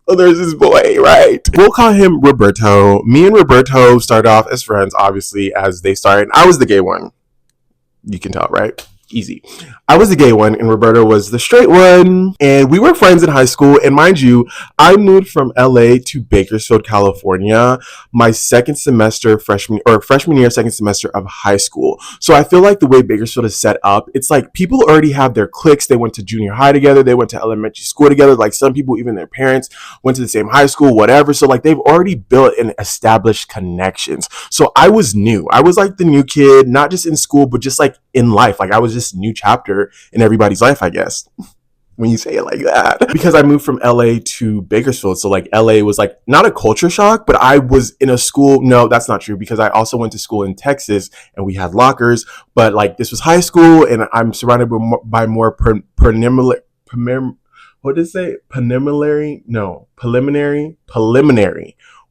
So there's this boy, right? We'll call him Roberto. Me and Roberto started off as friends, obviously, as they started. I was the gay one. You can tell, right? Easy. I was the gay one and Roberto was the straight one. And we were friends in high school. And mind you, I moved from LA to Bakersfield, California, my second semester, freshman year, second semester of high school. So I feel like the way Bakersfield is set up, it's like people already have their cliques. They went to junior high together. They went to elementary school together. Like some people, even their parents went to the same high school, whatever. So like they've already built and established connections. So I was new. I was like the new kid, not just in school, but just like in life. Like I was just a new chapter in everybody's life, I guess, when you say it like that. Because I moved from LA to Bakersfield. So like LA was like not a culture shock, but I was in a school. No, that's not true because I also went to school in Texas and we had lockers. But like this was high school and I'm surrounded by more preliminary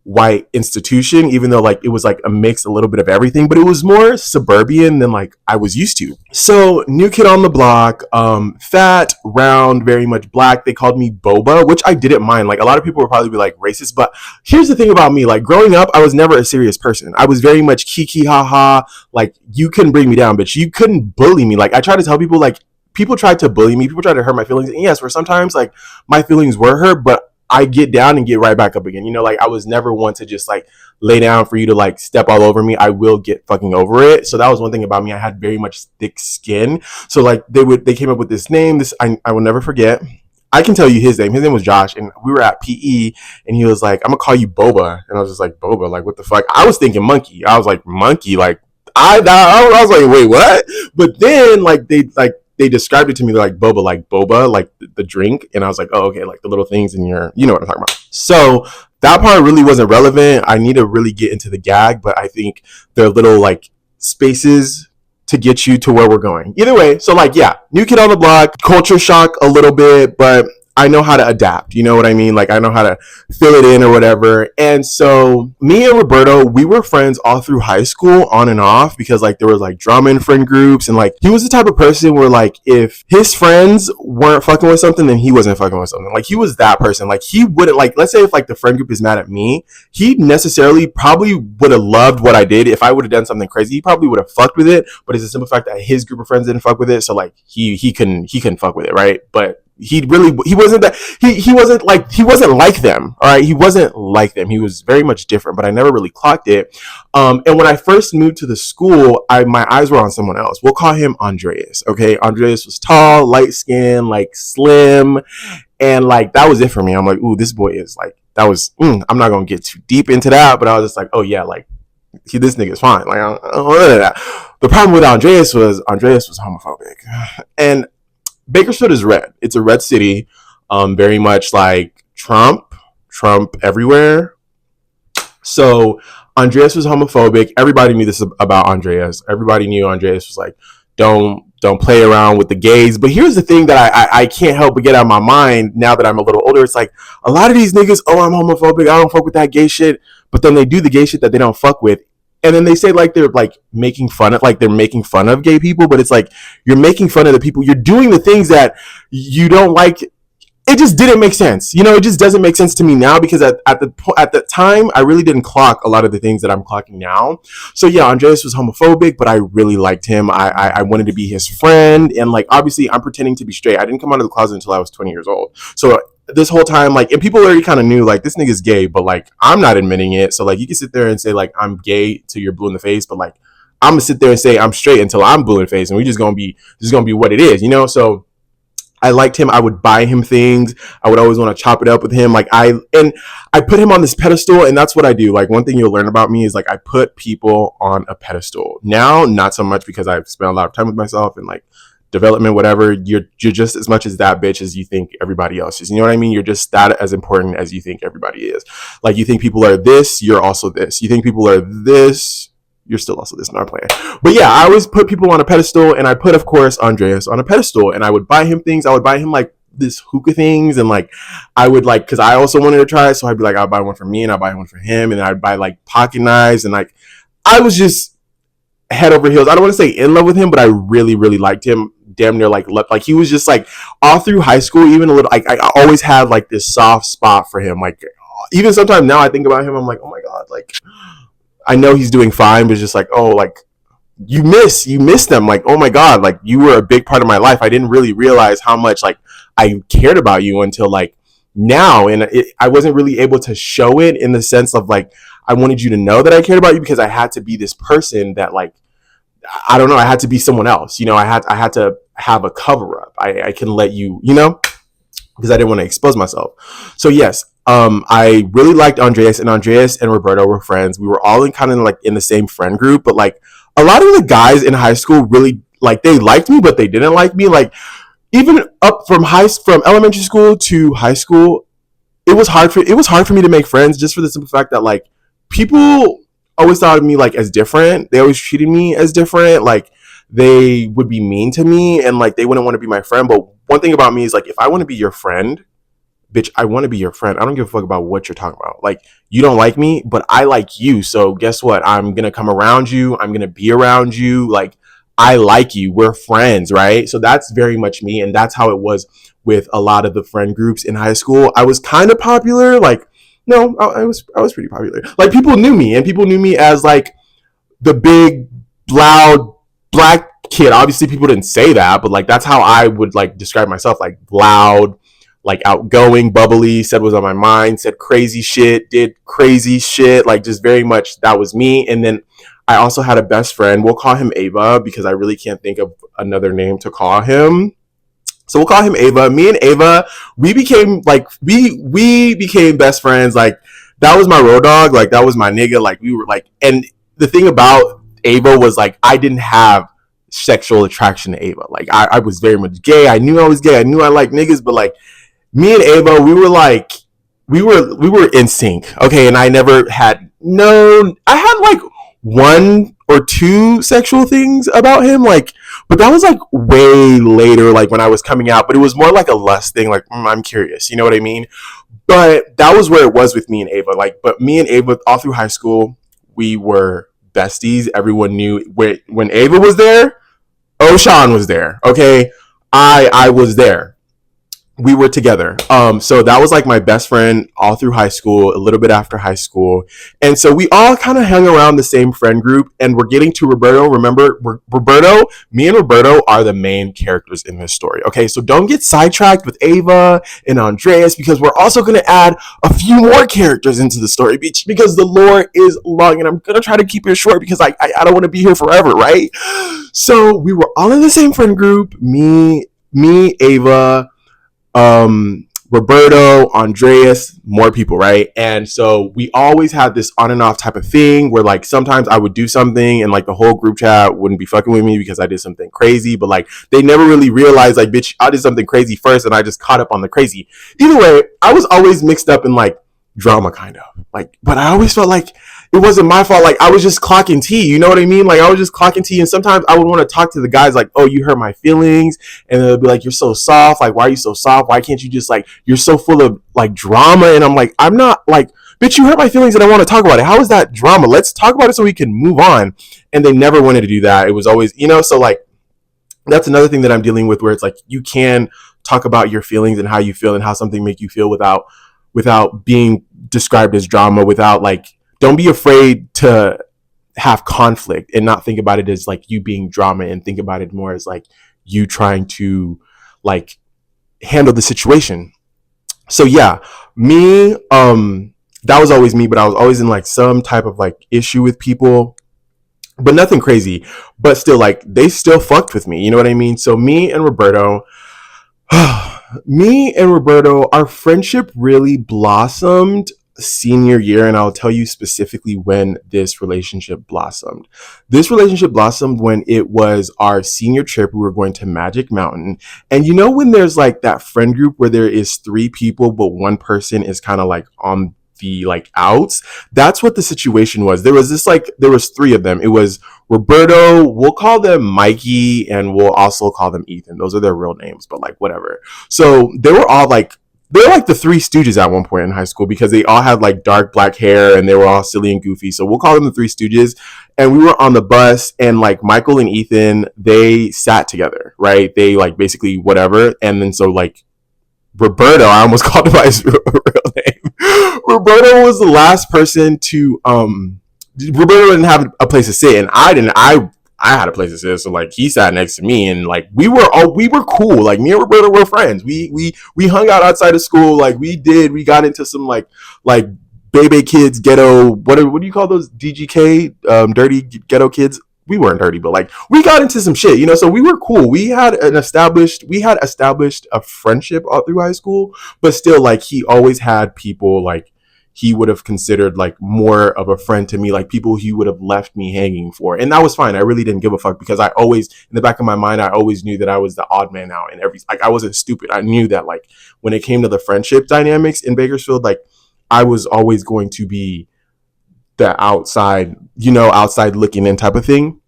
white institution, even though like it was like a mix, a little bit of everything, but it was more suburban than like I was used to. So new kid on the block, fat, round, very much black. They called me Boba, which I didn't mind. Like a lot of people would probably be like racist, but here's the thing about me, like growing up, I was never a serious person. I was very much kiki haha. Like you couldn't bring me down, bitch. You couldn't bully me. Like I try to tell people, like people tried to bully me, people tried to hurt my feelings. And yes, for sometimes like my feelings were hurt, but I get down and get right back up again. You know, like I was never one to just like lay down for you to like step all over me. I will get fucking over it. So that was one thing about me. I had very much thick skin. So like they came up with this name. I will never forget. I can tell you his name. His name was Josh, and we were at PE, and he was like, "I'm gonna call you Boba," and I was just like, "Boba, like what the fuck?" I was thinking monkey. I was like, "Monkey," like I was like, "Wait, what?" But then they described it to me like boba, like the drink. And I was like, oh, okay, like the little things in your, you know what I'm talking about. So that part really wasn't relevant. I need to really get into the gag, but I think there are little like spaces to get you to where we're going. Either way, so like, yeah, new kid on the block, culture shock a little bit, but I know how to adapt. You know what I mean? Like I know how to fill it in or whatever. And so me and Roberto, we were friends all through high school on and off because like there was like drama in friend groups. And like he was the type of person where like if his friends weren't fucking with something, then he wasn't fucking with something. Like he was that person. Like he wouldn't, like, let's say if like the friend group is mad at me, he necessarily probably would have loved what I did. If I would have done something crazy, he probably would have fucked with it. But it's a simple fact that his group of friends didn't fuck with it. So like he couldn't fuck with it. Right. But he wasn't like them. All right. He wasn't like them. He was very much different, but I never really clocked it. And when I first moved to the school, my eyes were on someone else. We'll call him Andreas. Okay. Andreas was tall, light skinned, like slim. And like, that was it for me. I'm like, ooh, this boy is like, I'm not going to get too deep into that, but I was just like, oh yeah, like this nigga is fine. Like, I don't know that. The problem with Andreas was homophobic. And Bakersfield is red. It's a red city. Very much like Trump everywhere. So Andreas was homophobic. Everybody knew this about Andreas. Everybody knew Andreas was like, don't play around with the gays. But here's the thing that I can't help but get out of my mind now that I'm a little older. It's like a lot of these niggas, oh, I'm homophobic. I don't fuck with that gay shit. But then they do the gay shit that they don't fuck with. And then they say like they're like making fun of gay people, but it's like you're making fun of the people. You're doing the things that you don't like. It just didn't make sense. You know, it just doesn't make sense to me now because at the time I really didn't clock a lot of the things that I'm clocking now. So yeah, Andreas was homophobic, but I really liked him. I wanted to be his friend, and like obviously I'm pretending to be straight. I didn't come out of the closet until I was 20 years old. So this whole time, like, and people already kind of knew, like, this nigga's gay, but, like, I'm not admitting it. So, like, you can sit there and say, like, I'm gay till you're blue in the face, but, like, I'm gonna sit there and say I'm straight until I'm blue in the face, and this is gonna be what it is, you know? So I liked him. I would buy him things. I would always want to chop it up with him. Like, I put him on this pedestal, and that's what I do. Like, one thing you'll learn about me is, like, I put people on a pedestal. Now, not so much because I've spent a lot of time with myself and, like, development, whatever. You're just as much as that bitch as you think everybody else is. You know what I mean? You're just that as important as you think everybody is. Like, you think people are this, you're also this. You think people are this, you're still also this. Not playing. But yeah, I always put people on a pedestal, and I put, of course, Andreas on a pedestal, and I would buy him things. I would buy him like this hookah things, and like I would like, because I also wanted to try it, so I'd be like, I'll buy one for me and I'll buy one for him, and I'd buy like pocket knives, and like I was just head over heels. I don't want to say in love with him, but I really, really liked him damn near like like he was just like all through high school, even a little. Like I always had like this soft spot for him. Like even sometimes now I think about him, I'm like, oh my god, like I know he's doing fine, but it's just like, oh, like you miss them. Like, oh my god, like you were a big part of my life. I didn't really realize how much like I cared about you until like now, and I wasn't really able to show it in the sense of like I wanted you to know that I cared about you because I had to be this person that like I don't know, I had to be someone else. I had to have a cover up. I can let you, because I didn't want to expose myself. So yes, I really liked Andreas, and Andreas and Roberto were friends. We were all in kind of like in the same friend group, but like a lot of the guys in high school really like they liked me, but they didn't like me. Like even up from elementary school to high school, it was hard for me to make friends just for the simple fact that like people always thought of me like as different. They always treated me as different. Like they would be mean to me and like they wouldn't want to be my friend. But one thing about me is like if I want to be your friend, bitch, I want to be your friend. I don't give a fuck about what you're talking about. Like you don't like me, but I like you. So guess what? I'm gonna come around you. I'm gonna be around you. Like I like you. We're friends, right? So that's very much me, and that's how it was with a lot of the friend groups in high school. I was kind of popular. Like no, I was pretty popular. Like people knew me, and people knew me as like the big, loud black kid. Obviously, people didn't say that, but like that's how I would like describe myself. Like loud, like outgoing, bubbly, said what was on my mind, said crazy shit, did crazy shit, like just very much that was me. And then I also had a best friend. We'll call him Ava because I really can't think of another name to call him. So we'll call him Ava. Me and Ava, we became like we became best friends. Like that was my road dog. Like that was my nigga. Like we were like, and the thing about Ava was like I didn't have sexual attraction to Ava. Like I was very much gay. I knew I was gay. I knew I liked niggas, but like me and Ava, we were like we were in sync. Okay, and I never had no I had like one or two sexual things about him, like but that was like way later, like when I was coming out, but it was more like a lust thing, like I'm curious, you know what I mean? But that was where it was with me and Ava. Like, but me and Ava all through high school, we were besties. Everyone knew when Ava was there, Oshan was there. Okay. I was there, we were together. So that was like my best friend all through high school, a little bit after high school. And so we all kind of hung around the same friend group, and we're getting to Roberto. Remember, Roberto, me and Roberto are the main characters in this story. Okay. So don't get sidetracked with Ava and Andreas because we're also going to add a few more characters into the story because the lore is long and I'm going to try to keep it short because I don't want to be here forever. Right. So we were all in the same friend group, me, Ava, Roberto, Andreas, more people, right? And so we always had this on and off type of thing where like sometimes I would do something and like the whole group chat wouldn't be fucking with me because I did something crazy, but like they never really realized like, bitch, I did something crazy first and I just caught up on the crazy. Either way, I was always mixed up in like drama kind of like, but I always felt like it wasn't my fault. Like I was just clocking tea, you know what I mean? Like I was just clocking tea, and sometimes I would want to talk to the guys like, oh, you hurt my feelings, and they'll be like, you're so soft, like why are you so soft, why can't you just like, you're so full of like drama, and I'm like, I'm not like, bitch, you hurt my feelings and I want to talk about it. How is that drama? Let's talk about it so we can move on. And they never wanted to do that. It was always, so like that's another thing that I'm dealing with where it's like you can talk about your feelings and how you feel and how something make you feel without being described as drama, without like, don't be afraid to have conflict and not think about it as like you being drama, and think about it more as like you trying to like handle the situation. So yeah, me, that was always me, but I was always in like some type of like issue with people, but nothing crazy, but still like they still fucked with me. You know what I mean? So me and Roberto, our friendship really blossomed senior year, and I'll tell you specifically when this relationship blossomed. This relationship blossomed when it was our senior trip. We were going to Magic Mountain, and when there's like that friend group where there is three people but one person is kind of like on the like outs. That's what the situation was. There was three of them. It was Roberto, we'll call them Mikey, and we'll also call them Ethan. Those are their real names, but like whatever. So they were all like they're like the Three Stooges at one point in high school because they all had like dark black hair and they were all silly and goofy. So we'll call them the Three Stooges. And we were on the bus and like Michael and Ethan, they sat together, right? They like basically whatever. And then so like Roberto, I almost called him by his real name. Roberto was the last person to Roberto didn't have a place to sit and I didn't. I had a place to sit, so like he sat next to me, and like we were cool. Like me and Roberto were friends. We hung out outside of school. Like we got into some like baby kids ghetto. What do you call those DGK dirty ghetto kids? We weren't dirty, but like we got into some shit, you know. So we were cool. We had established a friendship all through high school, but still, like he always had people like he would have considered like more of a friend to me, like people he would have left me hanging for. And that was fine. I really didn't give a fuck because I always, in the back of my mind, I always knew that I was the odd man out and like I wasn't stupid. I knew that like when it came to the friendship dynamics in Bakersfield, like I was always going to be the outside, outside looking in type of thing.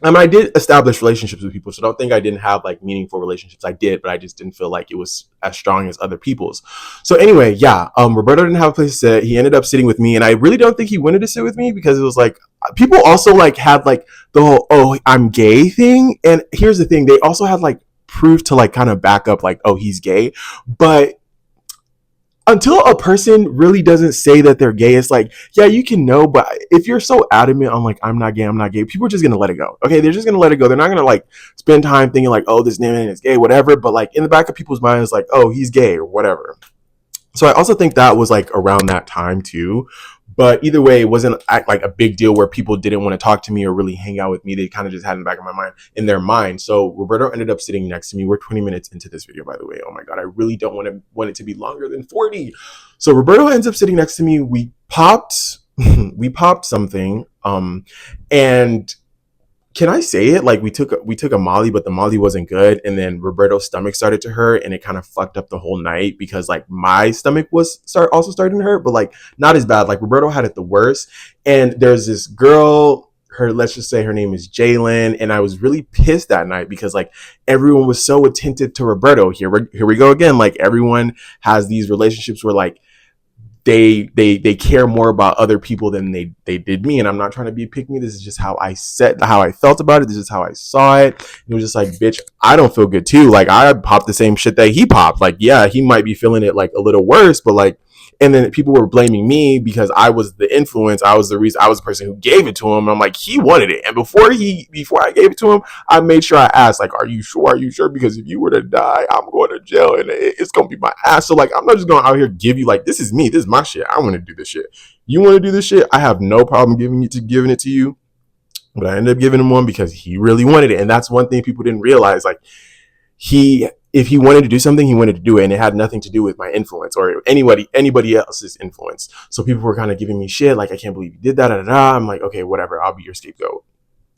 I did establish relationships with people, so don't think I didn't have like meaningful relationships. I did, but I just didn't feel like it was as strong as other people's. So anyway, yeah, Roberto didn't have a place to sit. He ended up sitting with me, and I really don't think he wanted to sit with me because it was like people also like had like the whole "oh, I'm gay" thing. And here's the thing: they also had like proof to like kind of back up like "oh, he's gay," but until a person really doesn't say that they're gay, it's like, yeah, you can know, but if you're so adamant on like, I'm not gay, people are just gonna let it go. Okay, they're just gonna let it go. They're not gonna like spend time thinking like, oh, this man is gay, whatever. But like in the back of people's minds, like, oh, he's gay or whatever. So I also think that was like around that time too. But either way, it wasn't like a big deal where people didn't want to talk to me or really hang out with me. They kind of just had in the back of my mind, in their mind. So Roberto ended up sitting next to me. We're 20 minutes into this video, by the way. Oh my God, I really don't want it to be longer than 40. So Roberto ends up sitting next to me. We popped, we popped something. And can I say it? Like we took a Molly, but the Molly wasn't good, and then Roberto's stomach started to hurt, and it kind of fucked up the whole night because like my stomach was also starting to hurt, but like not as bad. Like Roberto had it the worst, and there's this girl. Let's just say her name is Jalen, and I was really pissed that night because like everyone was so attentive to Roberto. Here we go again. Like everyone has these relationships where like they care more about other people than they did me. And I'm not trying to be pick me. This is just how I felt about it. This is how I saw it. It was just like, bitch, I don't feel good too. Like I popped the same shit that he popped. Like, yeah, he might be feeling it like a little worse, but like, and then people were blaming me because I was the influence. I was the reason. I was the person who gave it to him. And I'm like, he wanted it. And before I gave it to him, I made sure I asked, like, are you sure? Are you sure? Because if you were to die, I'm going to jail and it's going to be my ass. So like, I'm not just going out here give you like, this is me. This is my shit. I want to do this shit. You want to do this shit? I have no problem giving it to you. But I ended up giving him one because he really wanted it. And that's one thing people didn't realize. Like if he wanted to do something, he wanted to do it, and it had nothing to do with my influence or anybody else's influence. So people were kind of giving me shit, like, I can't believe you did that. I'm like, okay, whatever, I'll be your scapegoat.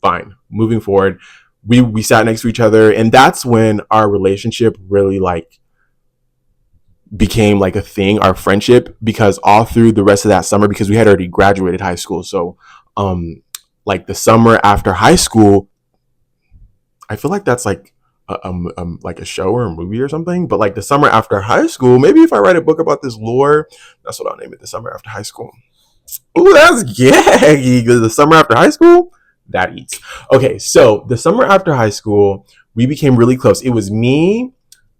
Fine. Moving forward, we sat next to each other, and that's when our relationship really like became like a thing, our friendship, because all through the rest of that summer, because we had already graduated high school, so like the summer after high school, I feel like that's like like a show or a movie or something. But like the summer after high school, maybe if I write a book about this lore, that's what I'll name it, the summer after high school. Ooh, that's gaggy. The summer after high school, that eats. Okay, so the summer after high school, we became really close. It was me,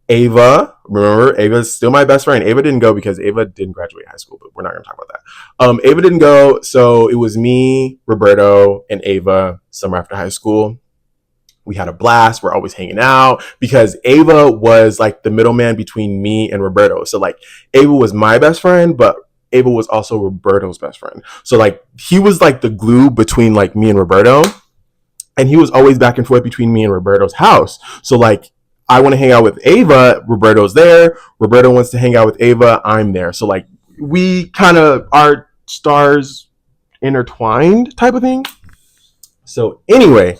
Ava. Remember, Ava's still my best friend. Ava didn't go because Ava didn't graduate high school, but we're not going to talk about that. Ava didn't go, so it was me, Roberto, and Ava summer after high school. We had a blast. We're always hanging out because Ava was like the middleman between me and Roberto. So like Ava was my best friend, but Ava was also Roberto's best friend. So like he was like the glue between like me and Roberto, and he was always back and forth between me and Roberto's house. So like I want to hang out with Ava, Roberto's there. Roberto wants to hang out with Ava, I'm there. So like we kind of, our stars intertwined type of thing. So anyway,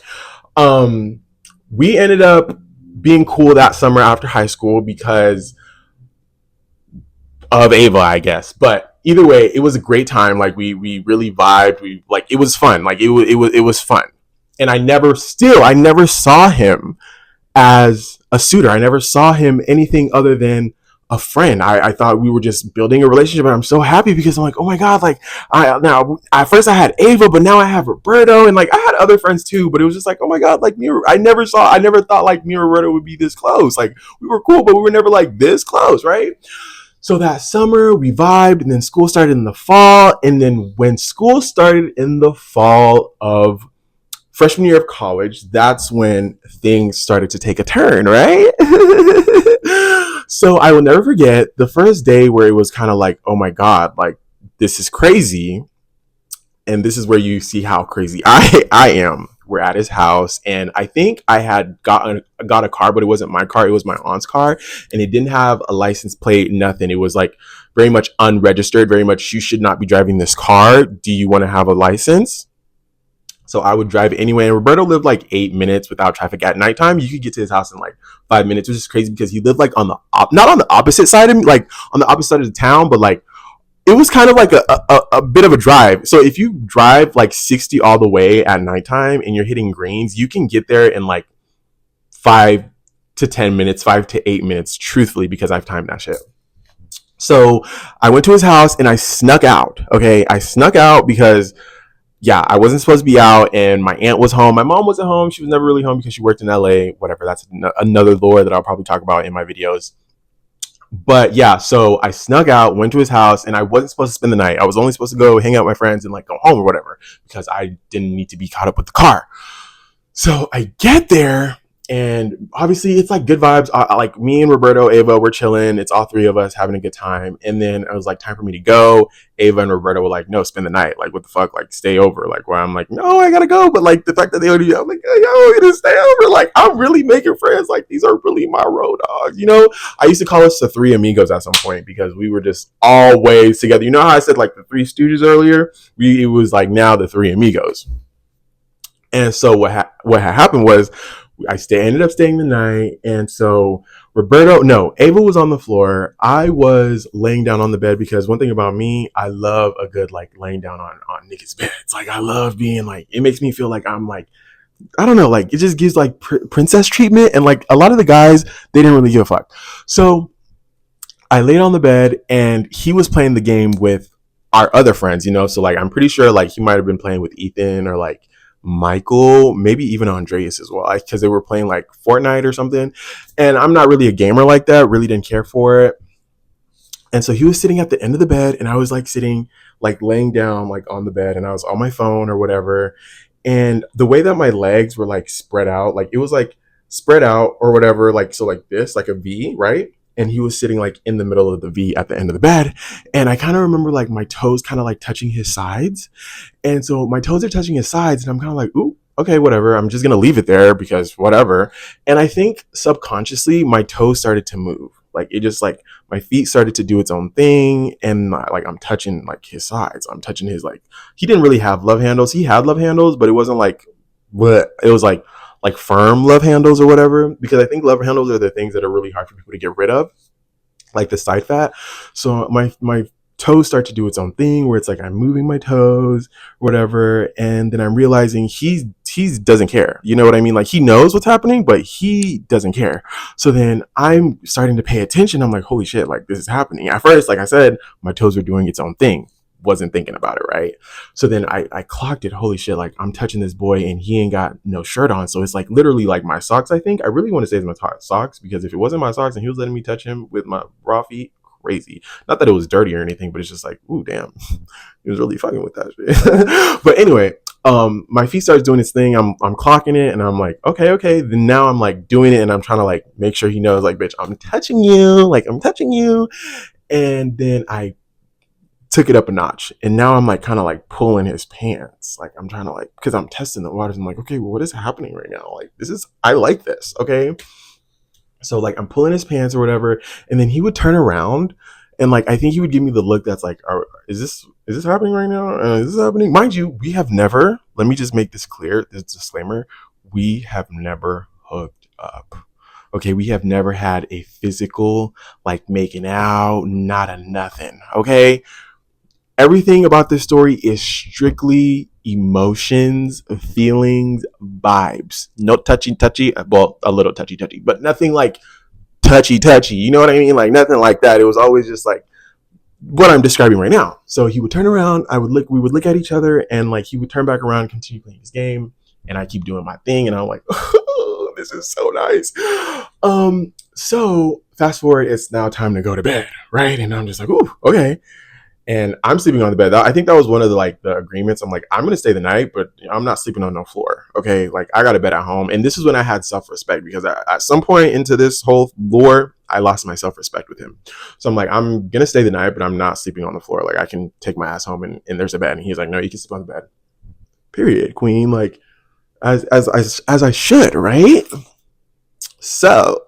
we ended up being cool that summer after high school because of Ava, I guess. But either way, it was a great time. Like we really vibed. We like, it was fun. Like it was fun. And I never saw him as a suitor. I never saw him anything other than a friend. I thought we were just building a relationship, and I'm so happy because I'm like, oh my god, like I now at first I had Ava, but now I have Roberto, and like I had other friends too, but it was just like, oh my god, like I never thought like me and Roberto would be this close. Like we were cool, but we were never like this close, right? So that summer we vibed, and then school started in the fall, and then when school started in the fall of freshman year of college, that's when things started to take a turn, right? So I will never forget the first day where it was kind of like, oh my God, like this is crazy. And this is where you see how crazy I am. We're at his house, and I think I had got a car, but it wasn't my car. It was my aunt's car, and it didn't have a license plate, nothing. It was like very much unregistered, very much you should not be driving this car. Do you want to have a license? So I would drive anyway. And Roberto lived like 8 minutes without traffic at nighttime. You could get to his house in like 5 minutes, which is crazy because he lived like on the not on the opposite side of me, like on the opposite side of the town, but like it was kind of like a bit of a drive. So if you drive like 60 all the way at nighttime and you're hitting greens, you can get there in like 5 to 10 minutes, 5 to 8 minutes, truthfully, because I've timed that shit. So I went to his house and I snuck out. Okay. I snuck out because yeah, I wasn't supposed to be out, and my aunt was home. My mom wasn't home. She was never really home because she worked in LA. Whatever. That's another lore that I'll probably talk about in my videos. But yeah, so I snuck out, went to his house, and I wasn't supposed to spend the night. I was only supposed to go hang out with my friends and like go home or whatever because I didn't need to be caught up with the car. So I get there, and obviously it's like good vibes. Like me and Roberto, Ava, we're chilling. It's all three of us having a good time. And then it was like time for me to go. Ava and Roberto were like, "No, spend the night. Like, what the fuck? Like, stay over." Like, where I'm like, "No, I gotta go." But like the fact that they already, I'm like, "Yo, we're gonna stay over." Like, I'm really making friends. Like, these are really my road dogs. You know, I used to call us the three amigos at some point because we were just always together. You know how I said like the three Stooges earlier? It was like now the three amigos. And so what had happened was ended up staying the night, and so Ava was on the floor. I was laying down on the bed because one thing about me, I love a good like laying down on niggas' beds. Like I love being like, it makes me feel like I'm like, I don't know, like it just gives like princess treatment, and like a lot of the guys they didn't really give a fuck. So I laid on the bed, and he was playing the game with our other friends, you know. So like I'm pretty sure like he might have been playing with Ethan or like Michael, maybe even Andreas as well, because they were playing like Fortnite or something. And I'm not really a gamer like that, really didn't care for it. And so he was sitting at the end of the bed, and I was like sitting, like laying down, like on the bed, and I was on my phone or whatever. And the way that my legs were like spread out, like it was like spread out or whatever, like so like this, like a V, right? And he was sitting like in the middle of the V at the end of the bed. And I kind of remember like my toes kind of like touching his sides. And so my toes are touching his sides, and I'm kind of like, ooh, okay, whatever. I'm just going to leave it there because whatever. And I think subconsciously my toes started to move. Like it just like my feet started to do its own thing. And like I'm touching like his sides. I'm touching his like, he didn't really have love handles. He had love handles, but it wasn't like what it was like firm love handles or whatever. Because I think love handles are the things that are really hard for people to get rid of, like the side fat. So my toes start to do its own thing where it's like I'm moving my toes, whatever, and then I'm realizing he doesn't care. You know what I mean? Like he knows what's happening, but he doesn't care. So then I'm starting to pay attention. I'm like, holy shit, like this is happening. At first, like I said, my toes were doing its own thing. Wasn't thinking about it, right? So then I clocked it. Holy shit, like I'm touching this boy and he ain't got no shirt on. So it's like literally like my socks, I think. I really want to say it's my socks because if it wasn't my socks and he was letting me touch him with my raw feet, crazy. Not that it was dirty or anything, but it's just like, ooh, damn. He was really fucking with that shit. But anyway, my feet starts doing its thing. I'm clocking it and I'm like, okay. Then now I'm like doing it and I'm trying to like make sure he knows like, bitch, I'm touching you. Like I'm touching you. And then I took it up a notch, and now I'm like kind of like pulling his pants, like I'm trying to like, because I'm testing the waters. I'm like, okay, well, what is happening right now? Like this is, I like this, okay. So like I'm pulling his pants or whatever, and then he would turn around and like I think he would give me the look that's like, is this happening right now? Is this happening? Mind you, we have never. Let me just make this clear. This disclaimer: we have never hooked up. Okay, we have never had a physical like making out, not a nothing. Okay, everything about this story is strictly emotions, feelings, vibes. No touchy, well, a little touchy, but nothing like touchy, you know what I mean? Like nothing like that. It was always just like what I'm describing right now. So he would turn around, we would look at each other, and like he would turn back around and continue playing his game, and I keep doing my thing, and I'm like, oh, this is so nice. So fast forward, it's now time to go to bed, right? And I'm just like, ooh, okay. And I'm sleeping on the bed. I think that was one of the agreements. I'm like, I'm gonna stay the night, but I'm not sleeping on no floor. Okay, like I got a bed at home, and this is when I had self respect because at some point into this whole lore, I lost my self respect with him. So I'm like, I'm gonna stay the night, but I'm not sleeping on the floor. Like I can take my ass home, and there's a bed. And he's like, no, you can sleep on the bed. Period, queen. Like as I should, right? So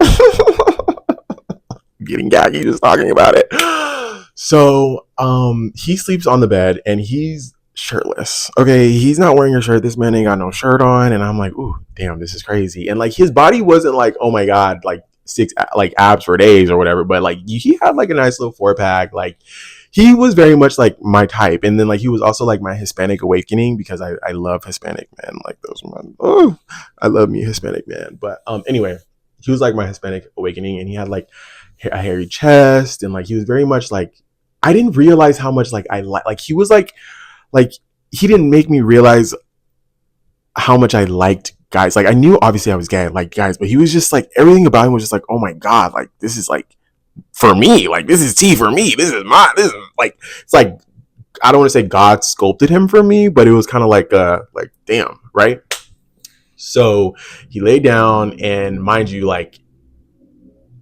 getting gaggy just talking about it. So he sleeps on the bed and he's shirtless. Okay, he's not wearing a shirt. This man ain't got no shirt on, and I'm like, ooh, damn, this is crazy. And like his body wasn't like, oh my god, like six like abs for days or whatever, but like he had like a nice little 4-pack. Like he was very much like my type, and then like he was also like my Hispanic awakening because I love Hispanic men. Like those men. Oh, I love me a Hispanic man. But anyway, he was like my Hispanic awakening, and he had like a hairy chest, and like he was very much like I didn't realize how much like like he was like he didn't make me realize how much I liked guys. Like I knew obviously I was gay, I like guys, but he was just like everything about him was just like, oh my god, like this is like for me, like this is tea for me. This is like it's like I don't want to say God sculpted him for me, but it was kind of like damn, right? So he laid down, and mind you, like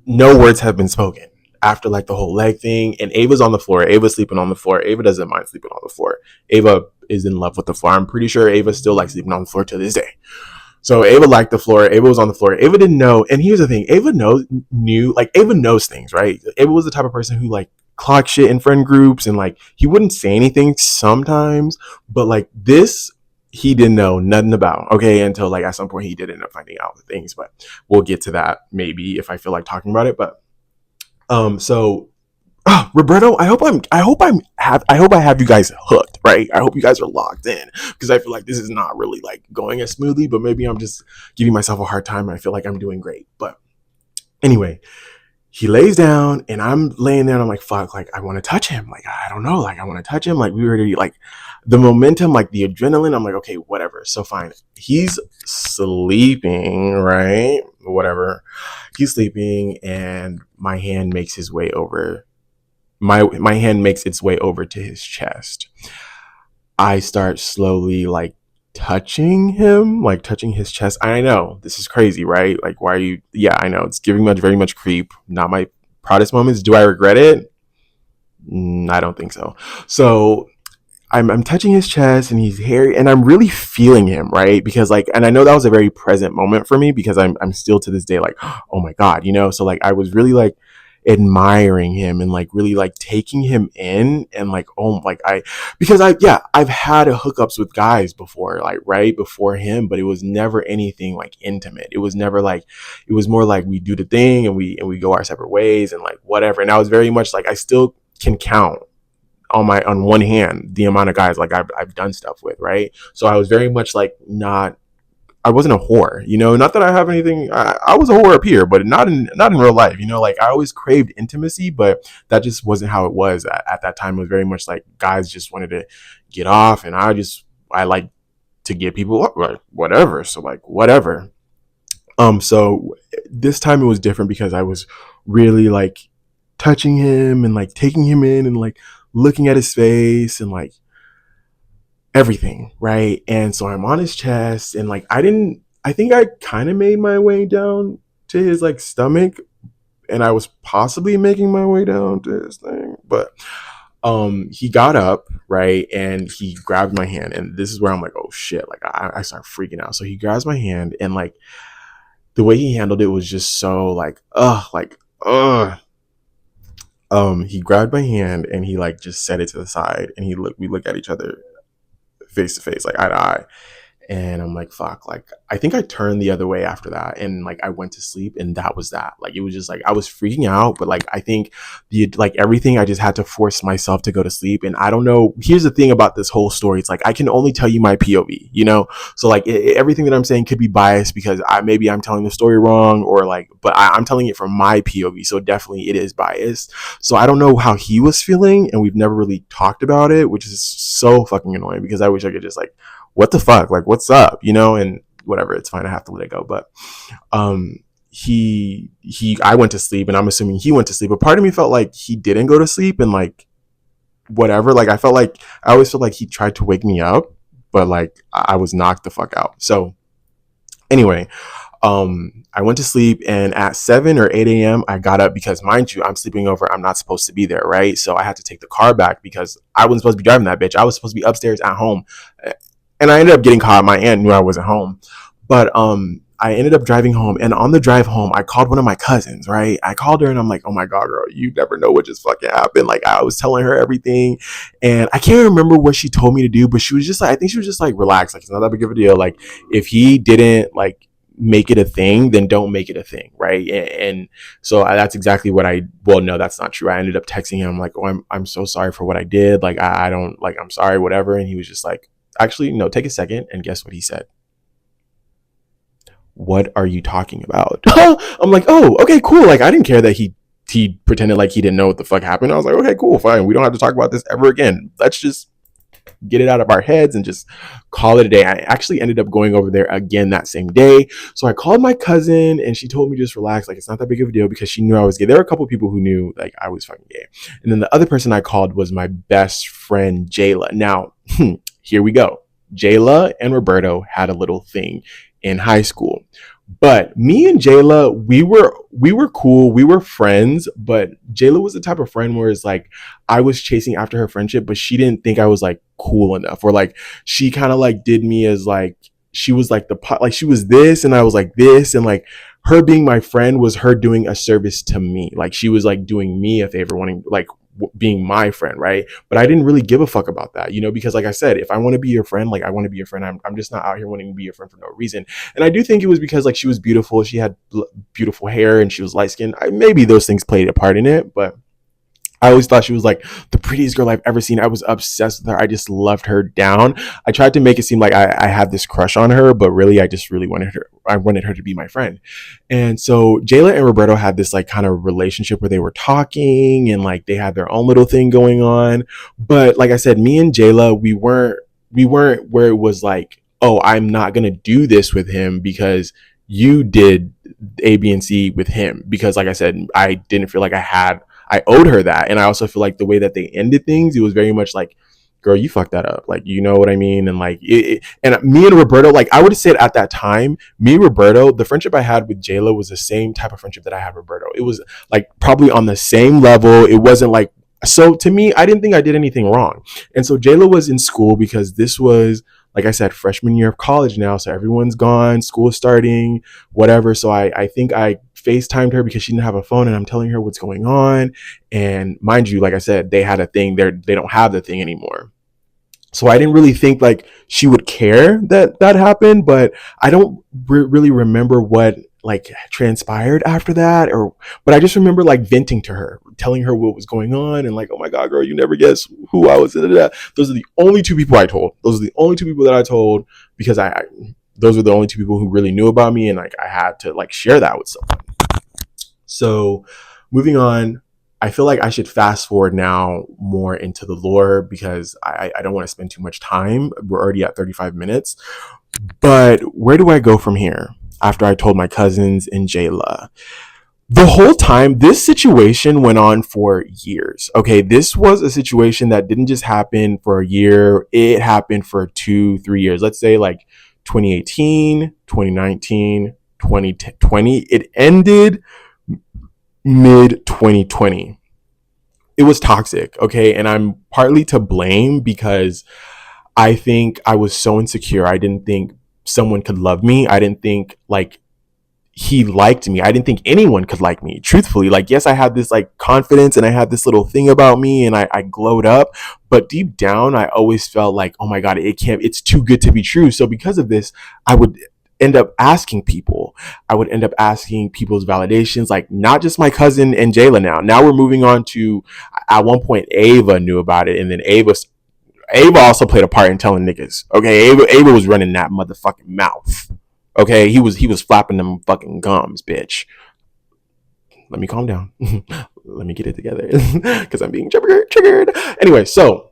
no words have been spoken after like the whole leg thing. And Ava's on the floor. Ava's sleeping on the floor. Ava doesn't mind sleeping on the floor. Ava is in love with the floor. I'm pretty sure Ava still likes sleeping on the floor to this day. So Ava liked the floor. Ava was on the floor. Ava didn't know. And here's the thing: Ava Ava knows things, right? Ava was the type of person who like clock shit in friend groups, and like he wouldn't say anything sometimes, but like this he didn't know nothing about, okay, until like at some point he did end up finding out the things, but we'll get to that maybe if I feel like talking about it. But so Roberto, I hope I have you guys hooked, right? I hope you guys are locked in because I feel like this is not really like going as smoothly, but maybe I'm just giving myself a hard time. I feel like I'm doing great. But anyway, he lays down and I'm laying there and I'm like, fuck, like I want to touch him. Like, I don't know. Like I want to touch him. Like we already like the momentum, like the adrenaline. I'm like, okay, whatever. So fine. He's sleeping, right? Whatever. He's sleeping and my hand makes his way over. My hand makes its way over to his chest. I start slowly like touching him, like touching his chest. I know this is crazy, right? Like, why are you? Yeah, I know it's giving much, very much creep. Not my proudest moments. Do I regret it? I don't think so. So I'm touching his chest and he's hairy and I'm really feeling him, right? Because like, and I know that was a very present moment for me because I'm still to this day like, oh my God, you know? So like, I was really like admiring him and like really like taking him in and like, oh, like because I've had hookups with guys before, like right before him, but it was never anything like intimate. It was never like, it was more like we do the thing and we go our separate ways and like whatever. And I was very much like, I still can count on one hand the amount of guys like I've done stuff with, right? So I was very much like I wasn't a whore, you know, not that I have anything. I was a whore up here, but not in real life, you know, like I always craved intimacy, but that just wasn't how it was at that time. It was very much like guys just wanted to get off and I like to get people up, like whatever. So like whatever. So this time it was different because I was really like touching him and like taking him in and like looking at his face and like everything, right? And so I'm on his chest and like I think I kind of made my way down to his like stomach and I was possibly making my way down to his thing, but he got up, right, and he grabbed my hand, and this is where I'm like, oh shit, like I start freaking out. So he grabs my hand and like the way he handled it was just so like he grabbed my hand and he like just set it to the side and we look at each other face to face, like eye to eye. And I'm like, fuck, like, I think I turned the other way after that. And like, I went to sleep and that was that. Like, it was just like, I was freaking out, but like, I think like everything, I just had to force myself to go to sleep. And I don't know. Here's the thing about this whole story. It's like, I can only tell you my POV, you know? So like everything that I'm saying could be biased because maybe I'm telling the story wrong or like, but I'm telling it from my POV. So definitely it is biased. So I don't know how he was feeling. And we've never really talked about it, which is so fucking annoying because I wish I could just like, what the fuck, like what's up, you know? And whatever, it's fine, I have to let it go. But um I went to sleep and I'm assuming he went to sleep, but part of me felt like he didn't go to sleep and like whatever, like I always felt like he tried to wake me up, but like I was knocked the fuck out. So anyway, I went to sleep and at 7 or 8 a.m. I got up because, mind you, I'm sleeping over. I'm not supposed to be there, right? So I had to take the car back because I wasn't supposed to be driving that bitch. I was supposed to be upstairs at home. And I ended up getting caught. My aunt knew I wasn't home. But I ended up driving home. And on the drive home, I called one of my cousins, right? I called her and I'm like, oh my God, girl, you never know what just fucking happened. Like, I was telling her everything. And I can't remember what she told me to do, but she was just like, I think she was just like, relax. Like, it's not that big of a deal. Like, if he didn't like make it a thing, then don't make it a thing, right? And so that's exactly what well, no, that's not true. I ended up texting him like, oh, I'm so sorry for what I did. Like, I don't like, I'm sorry, whatever. And he was just like, actually, no, take a second. And guess what he said? What are you talking about? I'm like, oh, okay, cool. Like, I didn't care that he pretended like he didn't know what the fuck happened. I was like, okay, cool, fine. We don't have to talk about this ever again. Let's just get it out of our heads and just call it a day. I actually ended up going over there again that same day. So I called my cousin and she told me just relax. Like, it's not that big of a deal because she knew I was gay. There were a couple of people who knew like I was fucking gay. And then the other person I called was my best friend, Jayla. Now, here we go. Jayla and Roberto had a little thing in high school. But me and Jayla, we were cool. We were friends, but Jayla was the type of friend where it's like I was chasing after her friendship, but she didn't think I was like cool enough. Or like she kind of like did me as like she was like like she was this and I was like this, and like her being my friend was her doing a service to me. Like she was like doing me a favor, wanting like being my friend, right? But I didn't really give a fuck about that, you know, because like I said, if I want to be your friend, like I want to be your friend. I'm just not out here wanting to be your friend for no reason. And I do think it was because like she was beautiful. She had beautiful hair and she was light skinned. Maybe those things played a part in it, but I always thought she was like the prettiest girl I've ever seen. I was obsessed with her. I just loved her down. I tried to make it seem like I had this crush on her, but really I just really wanted her. I wanted her to be my friend. And so Jayla and Roberto had this like kind of relationship where they were talking and like they had their own little thing going on. But like I said, me and Jayla, we weren't where it was like, oh, I'm not gonna do this with him because you did A, B, and C with him. Because like I said, I didn't feel like I owed her that. And I also feel like the way that they ended things, it was very much like, girl, you fucked that up. Like, you know what I mean? And like, and me and Roberto, like I would say at that time, me and Roberto, the friendship I had with Jayla was the same type of friendship that I had with Roberto. It was like probably on the same level. It wasn't like, so to me, I didn't think I did anything wrong. And so Jayla was in school because this was, like I said, freshman year of college now. So everyone's gone, school is starting, whatever. So I think I FaceTimed her because she didn't have a phone and I'm telling her what's going on. And mind you, like I said, they had a thing there. They don't have the thing anymore. So I didn't really think like she would care that that happened, but I don't really remember what like transpired after that, or but I just remember like venting to her, telling her what was going on and like, oh my God, girl, you never guess who I was. Those are the only two people I told. Those are the only two people that I told because those were the only two people who really knew about me, and like I had to like share that with someone. So moving on, I feel like I should fast forward now more into the lore because I don't want to spend too much time. We're already at 35 minutes. But where do I go from here after I told my cousins and Jayla? The whole time, this situation went on for years. Okay, this was a situation that didn't just happen for a year. It happened for 2-3 years. Let's say like 2018, 2019, 2020. It ended mid 2020. It was toxic, okay? And I'm partly to blame because I think I was so insecure. I didn't think someone could love me. I didn't think like he liked me. I didn't think anyone could like me, truthfully. Like, yes, I had this like confidence and I had this little thing about me and I glowed up. But deep down, I always felt like, oh my God, it's too good to be true. So because of this, I would end up asking people. I would end up asking people's validations, like not just my cousin and Jayla now. Now we're moving on to, at one point, Ava knew about it. And then Ava also played a part in telling niggas. Okay, Ava was running that motherfucking mouth. Okay, he was flapping them fucking gums, bitch. Let me calm down. Let me get it together because I'm being triggered. Anyway, so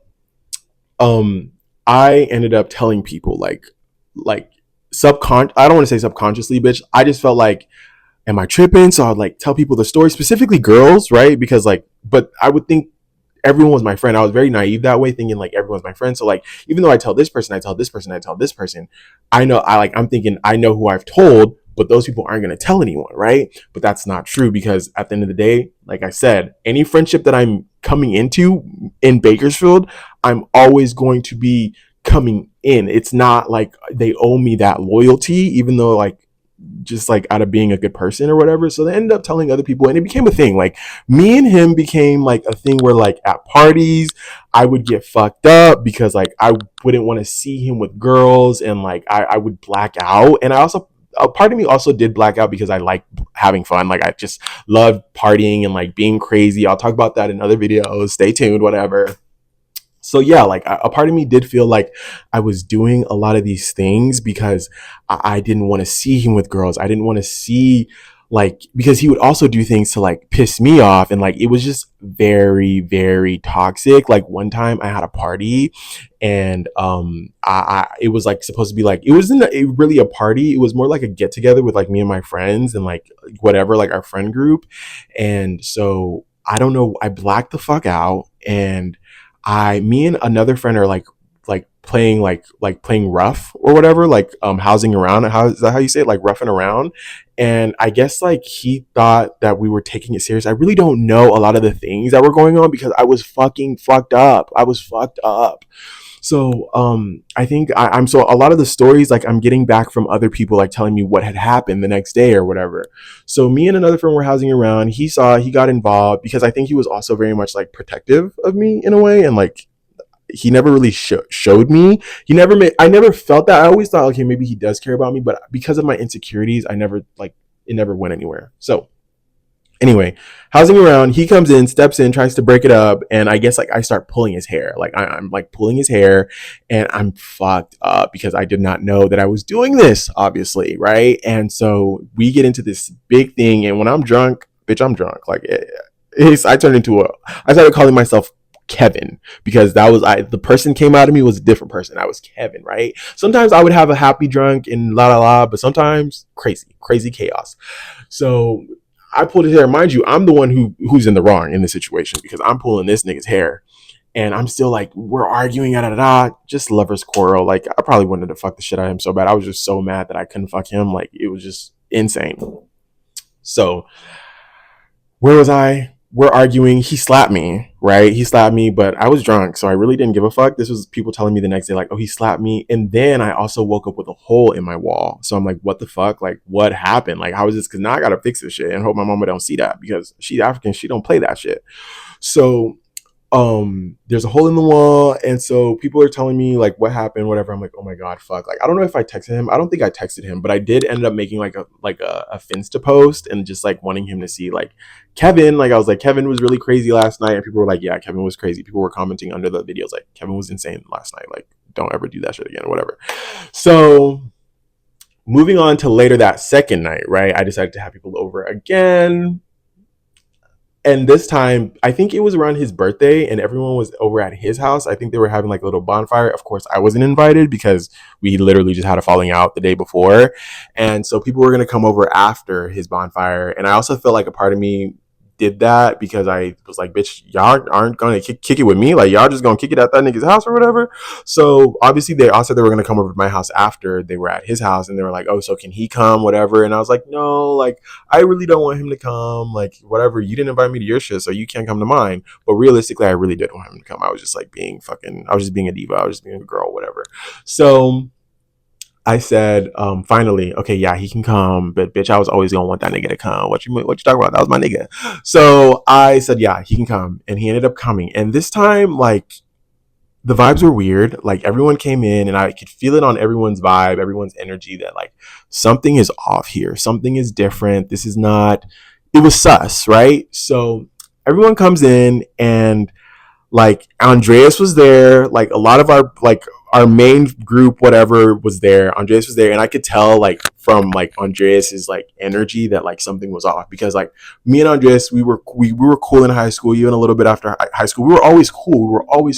um, I ended up telling people like I don't want to say subconsciously, bitch. I just felt like, am I tripping? So I'd like tell people the story, specifically girls, right? Because like, but I would think everyone was my friend. I was very naive that way, thinking like everyone's my friend. So like, even though I tell this person, I tell this person, I tell this person, I'm thinking I know who I've told, but those people aren't going to tell anyone, right? But that's not true, because at the end of the day, like I said, any friendship that I'm coming into in Bakersfield, I'm always going to be coming in. It's not like they owe me that loyalty, even though like just like out of being a good person or whatever. So they ended up telling other people and it became a thing. Like me and him became like a thing where like at parties, I would get fucked up because like I wouldn't want to see him with girls, and like I would black out. And I also, a part of me also did black out because I like having fun. Like I just love partying and like being crazy. I'll talk about that in other videos. Stay tuned, whatever. So yeah, like a part of me did feel like I was doing a lot of these things because I didn't want to see him with girls. I didn't want to see, like, because he would also do things to like piss me off, and like it was just very very toxic. Like one time I had a party, and I it was like supposed to be like, it wasn't really a party. It was more like a get together with like me and my friends and like whatever, like our friend group. And so I don't know, I blacked the fuck out, and me and another friend are like playing like playing rough or whatever, like housing around. How is that how you say it? Like roughing around. And I guess like he thought that we were taking it serious. I really don't know a lot of the things that were going on because I was fucking fucked up. I was fucked up. So I think I'm so, a lot of the stories like I'm getting back from other people like telling me what had happened the next day or whatever. So me and another friend were housing around. He got involved because I think he was also very much like protective of me in a way, and like he never really showed me. I never felt that. I always thought, okay, maybe he does care about me, but because of my insecurities, I never like, it never went anywhere. So anyway, housing around, he comes in, steps in, tries to break it up, and I guess like I start pulling his hair. Like I'm like pulling his hair, and I'm fucked up because I did not know that I was doing this, obviously, right? And so we get into this big thing, and when I'm drunk, bitch, I'm drunk. Like I turned into I started calling myself Kevin, because that was, the person came out of me was a different person. I was Kevin, right? Sometimes I would have a happy drunk and la la la, but sometimes crazy chaos. So I pulled his hair. Mind you, I'm the one who's in the wrong in this situation because I'm pulling this nigga's hair, and I'm still like, we're arguing, just lovers quarrel. Like I probably wanted to fuck the shit out of him so bad. I was just so mad that I couldn't fuck him. Like it was just insane. So where was I? We're arguing. He slapped me, right? He slapped me, but I was drunk, so I really didn't give a fuck. This was people telling me the next day, like, oh, he slapped me. And then I also woke up with a hole in my wall. So I'm like, what the fuck? Like, what happened? Like, how is this? Because now I got to fix this shit and hope my mama don't see that, because she's African. She don't play that shit. So there's a hole in the wall, and so people are telling me like what happened, whatever. I'm like, oh my god, fuck. Like I don't know if I texted him. I don't think I texted him, but I did end up making like a Finsta post and just like wanting him to see like Kevin. Like I was like, Kevin was really crazy last night, and people were like, yeah, Kevin was crazy. People were commenting under the videos like, Kevin was insane last night, like don't ever do that shit again or whatever. So moving on to later that second night, right, I decided to have people over again. And this time, I think it was around his birthday, and everyone was over at his house. I think they were having like a little bonfire. Of course, I wasn't invited because we literally just had a falling out the day before. And so people were going to come over after his bonfire. And I also felt like a part of me did that because I was like, bitch, y'all aren't going to kick it with me. Like, y'all just going to kick it at that nigga's house or whatever. So obviously, they also they were going to come over to my house after they were at his house. And they were like, oh, so can he come? Whatever. And I was like, no, like, I really don't want him to come. Like, whatever. You didn't invite me to your shit, so you can't come to mine. But realistically, I really did want him to come. I was just like I was just being a diva. I was just being a girl, whatever. So I said, finally, okay, yeah, he can come, but bitch, I was always gonna want that nigga to come. What you talking about? That was my nigga. So I said, yeah, he can come, and he ended up coming. And this time, like, the vibes were weird. Like, everyone came in, and I could feel it on everyone's vibe, everyone's energy that like something is off here, something is different. This is not. It was sus, right? So everyone comes in, and like Andreas was there, like a lot of our main group, whatever, was there. Andreas was there, and I could tell like from like Andreas's like energy that like something was off, because like me and Andreas, we were cool in high school, even a little bit after high school. We were always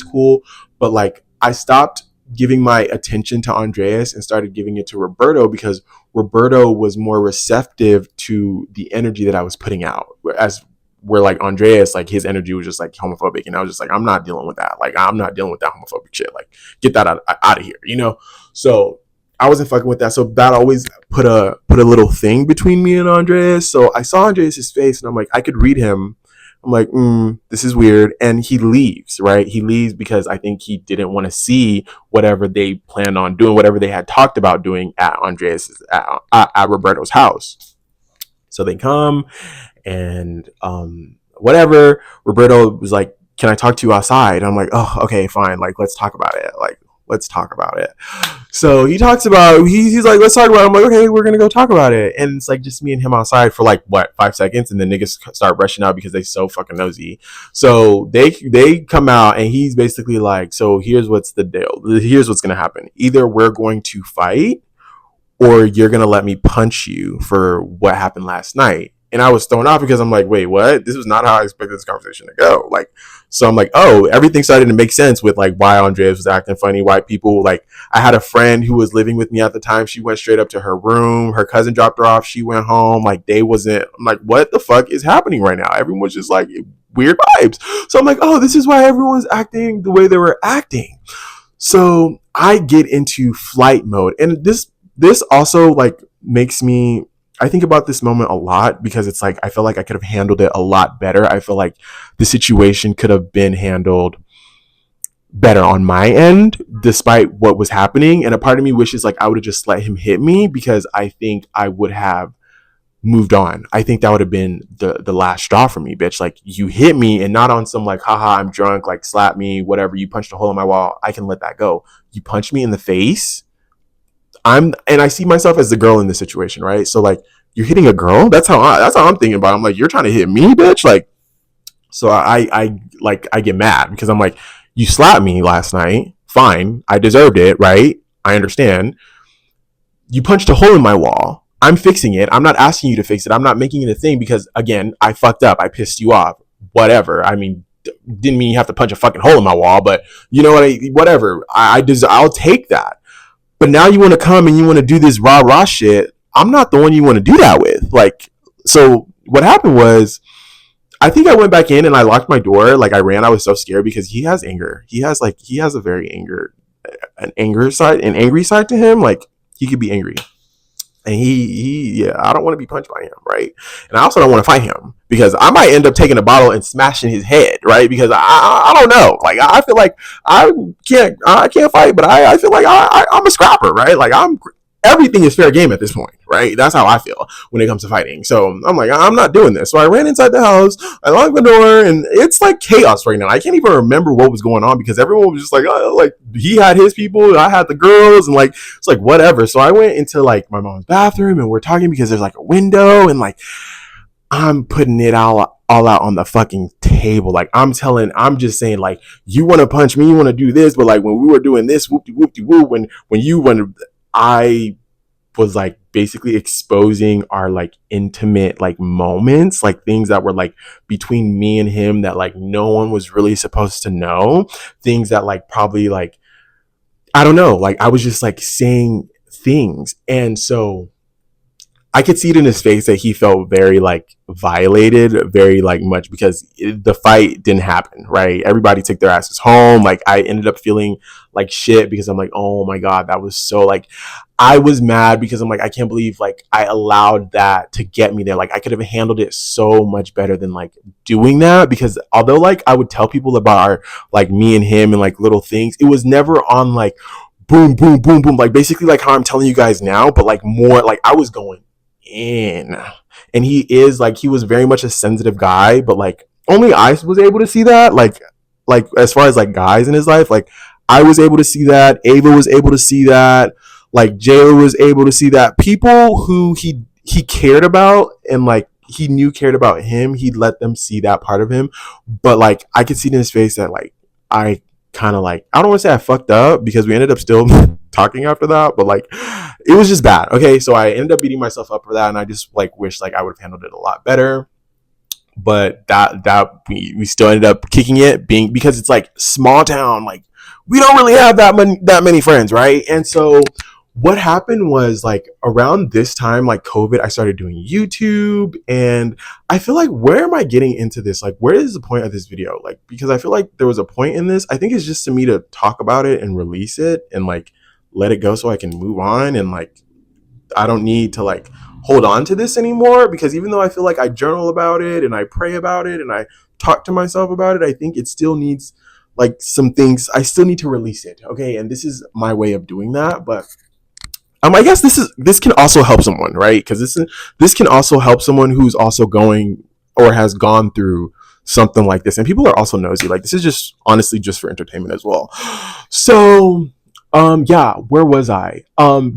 cool, but like I stopped giving my attention to Andreas and started giving it to Roberto, because Roberto was more receptive to the energy that I was putting out, whereas where like Andreas, like his energy was just like homophobic, and I was just like, I'm not dealing with that. Like, I'm not dealing with that homophobic shit. Like, get that out of here, you know. So I wasn't fucking with that. So that always put a little thing between me and Andreas. So I saw Andreas's face, and I'm like, I could read him. I'm like, this is weird, and he leaves. Right, he leaves because I think he didn't want to see whatever they planned on doing, whatever they had talked about doing at Andreas's at Roberto's house. So they come, and whatever. Roberto was like, "Can I talk to you outside?" I'm like, "Oh, okay, fine. Like, let's talk about it. Like, let's talk about it." So he talks about he's like, "Let's talk about it." I'm like, "Okay, we're gonna go talk about it." And it's like just me and him outside for like what 5 seconds, and then niggas start rushing out because they so fucking nosy. So they come out, and he's basically like, "So here's what's the deal. Here's what's gonna happen. Either we're going to fight, or you're gonna let me punch you for what happened last night." And I was thrown off because I'm like, wait, what? This was not how I expected this conversation to go. Like, so I'm like, oh, everything started to make sense with like why Andreas was acting funny, why people like. I had a friend who was living with me at the time. She went straight up to her room. Her cousin dropped her off. She went home. Like, they wasn't. I'm like, what the fuck is happening right now? Everyone's just like weird vibes. So I'm like, oh, this is why everyone's acting the way they were acting. So I get into flight mode, and this also like makes me. I think about this moment a lot, because it's like I feel like I could have handled it a lot better. I feel like the situation could have been handled better on my end despite what was happening, and a part of me wishes like I would have just let him hit me, because I think I would have moved on. I think that would have been the last straw for me, bitch. Like, you hit me, and not on some like, haha, I'm drunk, like slap me, whatever. You punched a hole in my wall. I can let that go. You punch me in the face. And I see myself as the girl in this situation, right? So like, you're hitting a girl. That's how I'm thinking about it. I'm like, you're trying to hit me, bitch. Like, so I get mad, because I'm like, you slapped me last night. Fine, I deserved it, right? I understand. You punched a hole in my wall. I'm fixing it. I'm not asking you to fix it. I'm not making it a thing, because again, I fucked up. I pissed you off. Whatever. I mean, didn't mean you have to punch a fucking hole in my wall, but you know what? Whatever. I'll take that. But now you want to come and you want to do this rah rah shit. I'm not the one you want to do that with. Like, so what happened was, I think I went back in and I locked my door. Like, I ran. I was so scared, because he has anger. He has a very an angry side to him. Like, he could be angry. And yeah, I don't want to be punched by him, right? And I also don't want to fight him, because I might end up taking a bottle and smashing his head, right? Because I don't know. Like, I feel like I can't fight, but I feel like I'm a scrapper, right? Like, everything is fair game at this point, right? That's how I feel when it comes to fighting. So I'm like, I'm not doing this. So I ran inside the house, I locked the door, and it's like chaos right now. I can't even remember what was going on, because everyone was just like, oh, like he had his people, I had the girls, and like it's like whatever. So I went into like my mom's bathroom, and we're talking, because there's like a window, and like I'm putting it all out on the fucking table. Like, I'm just saying, like, you want to punch me, you want to do this, but like when we were doing this, whoop de whoop de whoop, when I was like basically exposing our like intimate like moments, like things that were like between me and him that like no one was really supposed to know, things that like probably like, I don't know, like I was just like saying things. And so I could see it in his face that he felt very like violated, very like much, because the fight didn't happen, right? Everybody took their asses home. Like, I ended up feeling like shit, because I'm like, oh my God, that was so like, I was mad, because I'm like, I can't believe like I allowed that to get me there. Like, I could have handled it so much better than like doing that, because although like I would tell people about our like me and him and like little things, it was never on like boom, boom, boom, boom. Like basically like how I'm telling you guys now, but like more like I was going in. And he was very much a sensitive guy, but like only I was able to see that. Like as far as like guys in his life, like I was able to see that. Ava was able to see that. Like Jayla was able to see that. People who he cared about and like he knew cared about him, he'd let them see that part of him. But like I could see in his face that like I kind of like I don't want to say I fucked up because we ended up still talking after that, but like it was just bad. Okay, so I ended up beating myself up for that, and I just like wish like I would have handled it a lot better. But we still ended up kicking it, being because it's like small town, like we don't really have that many friends, right? And so what happened was like around this time, like COVID, I started doing YouTube, and I feel like where am I getting into this? Like, where is the point of this video? Like, because I feel like there was a point in this. I think it's just to me to talk about it and release it and like let it go so I can move on and like I don't need to like hold on to this anymore because even though I feel like I journal about it and I pray about it and I talk to myself about it, I think it still needs like some things. I still need to release it. Okay. And this is my way of doing that. But I guess this can also help someone, right? Because this can also help someone who's also going or has gone through something like this. And people are also nosy. Like this is just honestly just for entertainment as well. So yeah, where was I?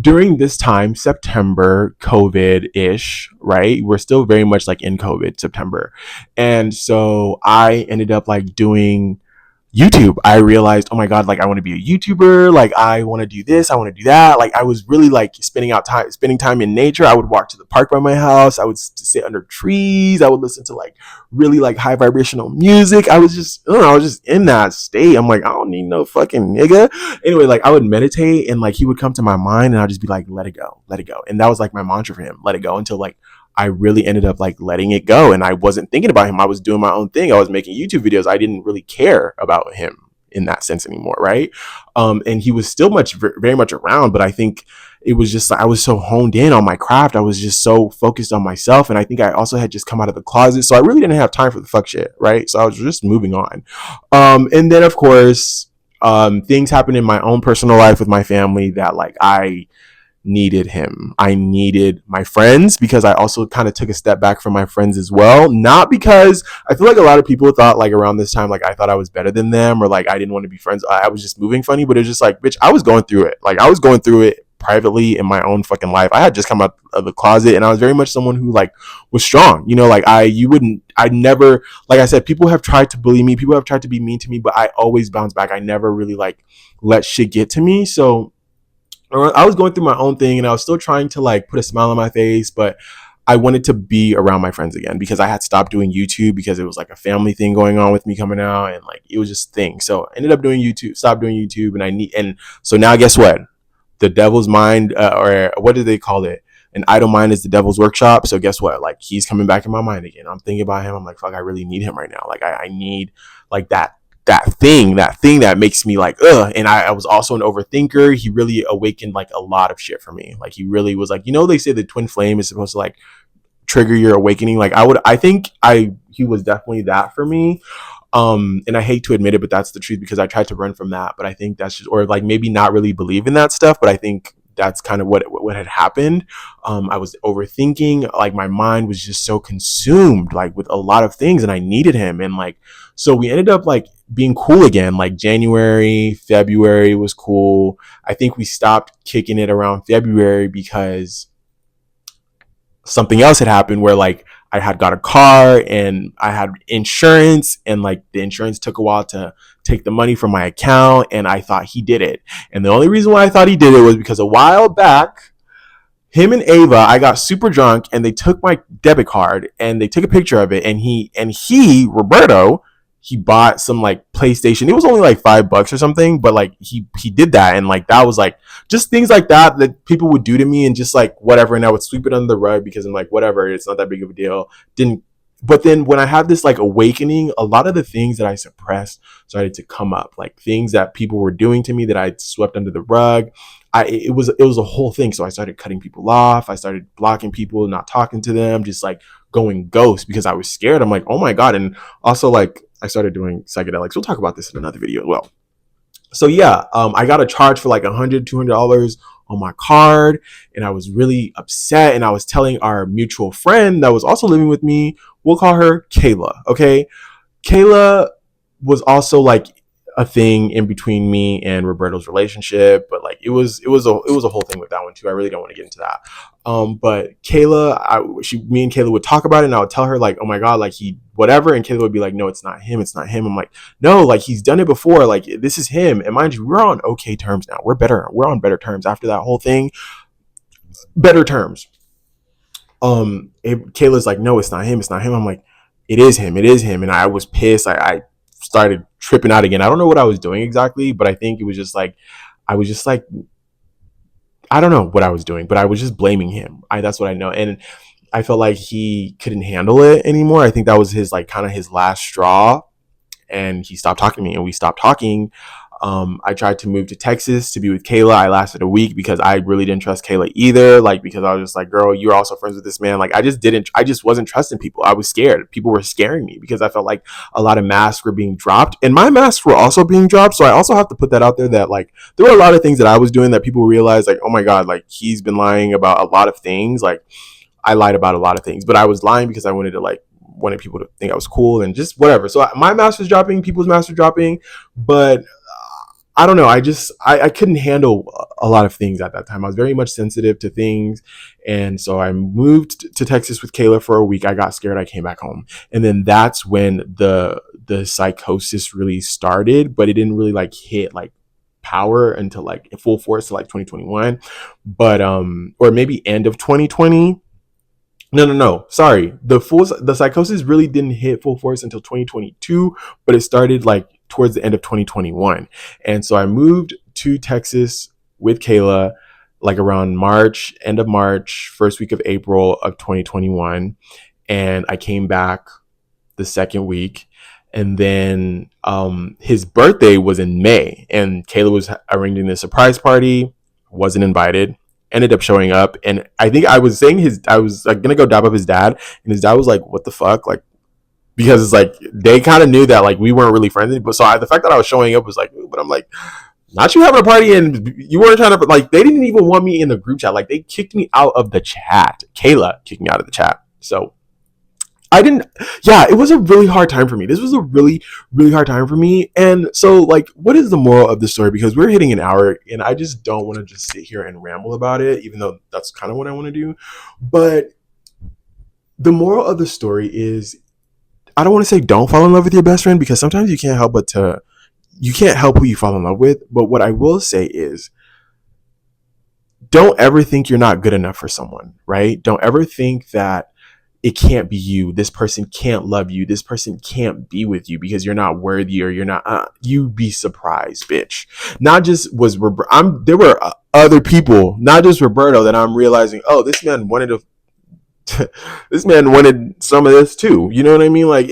During this time, September, COVID-ish, right? We're still very much like in COVID, September. And so I ended up like doing YouTube. I realized, oh my God, like I want to be a YouTuber. Like I want to do this. I want to do that. Like I was really like spending time in nature. I would walk to the park by my house. I would sit under trees. I would listen to like really like high vibrational music. I was just, I don't know, I was just in that state. I'm like, I don't need no fucking nigga. Anyway, like I would meditate and like he would come to my mind and I'd just be like, let it go, let it go. And that was like my mantra for him, let it go until like I really ended up like letting it go and I wasn't thinking about him. I was doing my own thing. I was making YouTube videos. I didn't really care about him in that sense anymore, right? And he was still very much around, but I think it was just like I was so honed in on my craft. I was just so focused on myself, and I think I also had just come out of the closet, so I really didn't have time for the fuck shit, right? So I was just moving on. And then of course, things happened in my own personal life with my family that like I needed him. I needed my friends because I also kind of took a step back from my friends as well. Not because I feel like a lot of people thought like around this time, like I thought I was better than them or like I didn't want to be friends. I was just moving funny, but it's just like, bitch, I was going through it. Like I was going through it privately in my own fucking life. I had just come out of the closet and I was very much someone who like was strong, you know, like I never, like I said, people have tried to bully me. People have tried to be mean to me, but I always bounce back. I never really like let shit get to me. So I was going through my own thing and I was still trying to like put a smile on my face, but I wanted to be around my friends again because I had stopped doing YouTube because it was like a family thing going on with me coming out and like it was just a thing. So I ended up doing YouTube, stopped doing YouTube and so now guess what? The devil's mind, or what do they call it? An idle mind is the devil's workshop. So guess what? Like he's coming back in my mind again. I'm thinking about him. I'm like, fuck, I really need him right now. Like I need like that thing that makes me like ugh. And I was also an overthinker. He really awakened like a lot of shit for me. Like he really was like, you know, they say the twin flame is supposed to like trigger your awakening. Like I think he was definitely that for me. And I hate to admit it, but that's the truth because I tried to run from that. But I think that's just, or like maybe not really believe in that stuff. But I think that's kind of what had happened. I was overthinking, like my mind was just so consumed like with a lot of things and I needed him. And like, so we ended up like being cool again. Like January, February was cool. I think we stopped kicking it around February because something else had happened where like I had got a car and I had insurance and like the insurance took a while to take the money from my account and I thought he did it. And the only reason why I thought he did it was because a while back, him and Ava, I got super drunk and they took my debit card and they took a picture of it and Roberto, he bought some like PlayStation. It was only like $5 or something, but like he did that and like that was like just things like that people would do to me and just like whatever, and I would sweep it under the rug because I'm like whatever, it's not that big of a deal. But then when I had this like awakening, a lot of the things that I suppressed started to come up, like things that people were doing to me that I swept under the rug. It was a whole thing. So I started cutting people off. I started blocking people, not talking to them, just like going ghost because I was scared. I'm like, oh my God. And also like I started doing psychedelics. We'll talk about this in another video as well. So yeah, I got a charge for like $100, $200 on my card, and I was really upset. And I was telling our mutual friend that was also living with me, we'll call her Kayla, okay? Kayla was also like a thing in between me and Roberto's relationship, but like it was a whole thing with that one too. I really don't want to get into that. But Kayla, me and Kayla would talk about it, and I would tell her like, oh my god, like he whatever, and Kayla would be like, no, it's not him, it's not him. I'm like, no, like he's done it before, like this is him. And mind you, we're on okay terms now. We're on better terms after that whole thing, better terms. Kayla's like, no, it's not him, it's not him. I'm like, it is him. And I was pissed. I started tripping out again. I don't know what I was doing exactly, but I think it was just like, I was just like, I don't know what I was doing, but I was just blaming him. That's what I know. And I felt like he couldn't handle it anymore. I think that was his like kind of his last straw, and he stopped talking to me, and we stopped talking. I tried to move to Texas to be with Kayla. I lasted a week because I really didn't trust Kayla either. Like, because I was just like, girl, you're also friends with this man. Like, I just wasn't trusting people. I was scared. People were scaring me because I felt like a lot of masks were being dropped, and my masks were also being dropped. So I also have to put that out there that like, there were a lot of things that I was doing that people realized like, oh my God, like he's been lying about a lot of things. Like, I lied about a lot of things, but I was lying because I wanted people to think I was cool and just whatever. So my mask was dropping, people's masks were dropping, but I don't know. I couldn't handle a lot of things at that time. I was very much sensitive to things. And so I moved to Texas with Kayla for a week. I got scared. I came back home. And then that's when the psychosis really started, but it didn't really like hit like power until like full force to like 2021. But or maybe end of 2020. No. Sorry. The psychosis really didn't hit full force until 2022, but it started like towards the end of 2021. And so I moved to Texas with Kayla like around March, end of March, first week of April of 2021, and I came back the second week. And then his birthday was in May, and Kayla was arranging this surprise party, wasn't invited, ended up showing up. And I think I was like gonna go dap up his dad, and his dad was like, what the fuck? Like, because it's like they kind of knew that like we weren't really friends. But so the fact that I was showing up was like, but I'm like, not you having a party and you weren't trying to, like, they didn't even want me in the group chat. Like, they kicked me out of the chat. Kayla kicked me out of the chat. So I didn't, yeah, it was a really hard time for me. This was a really, really hard time for me. And so, like, what is the moral of the story? Because we're hitting an hour and I just don't want to just sit here and ramble about it, even though that's kind of what I want to do. But the moral of the story is, I don't want to say don't fall in love with your best friend, because sometimes you can't help who you fall in love with. But what I will say is, don't ever think you're not good enough for someone, right? Don't ever think that it can't be you. This person can't love you. This person can't be with you because you're not worthy, or you're not. You be surprised, bitch. Not just was there were other people, not just Roberto, that I'm realizing. Oh, this man wanted to. This man wanted some of this too. You know what I mean? Like,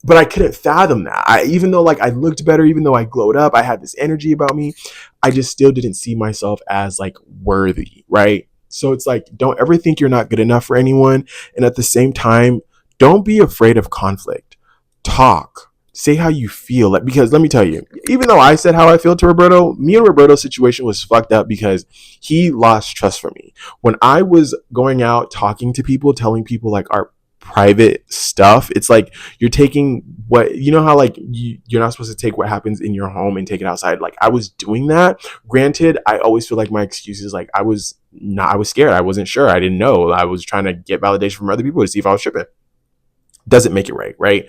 but I couldn't fathom that. Even though like I looked better, even though I glowed up, I had this energy about me. I just still didn't see myself as like worthy, right? So it's like, don't ever think you're not good enough for anyone. And at the same time, don't be afraid of conflict. Talk. Say how you feel. Like, because let me tell you, even though I said how I feel to Roberto, me and Roberto's situation was fucked up because he lost trust for me. When I was going out, talking to people, telling people like our private stuff, it's like you're taking what, you know how like you're not supposed to take what happens in your home and take it outside. Like, I was doing that. Granted, I always feel like my excuses, like I was scared, I wasn't sure, I didn't know, I was trying to get validation from other people to see if I was tripping. Doesn't make it right.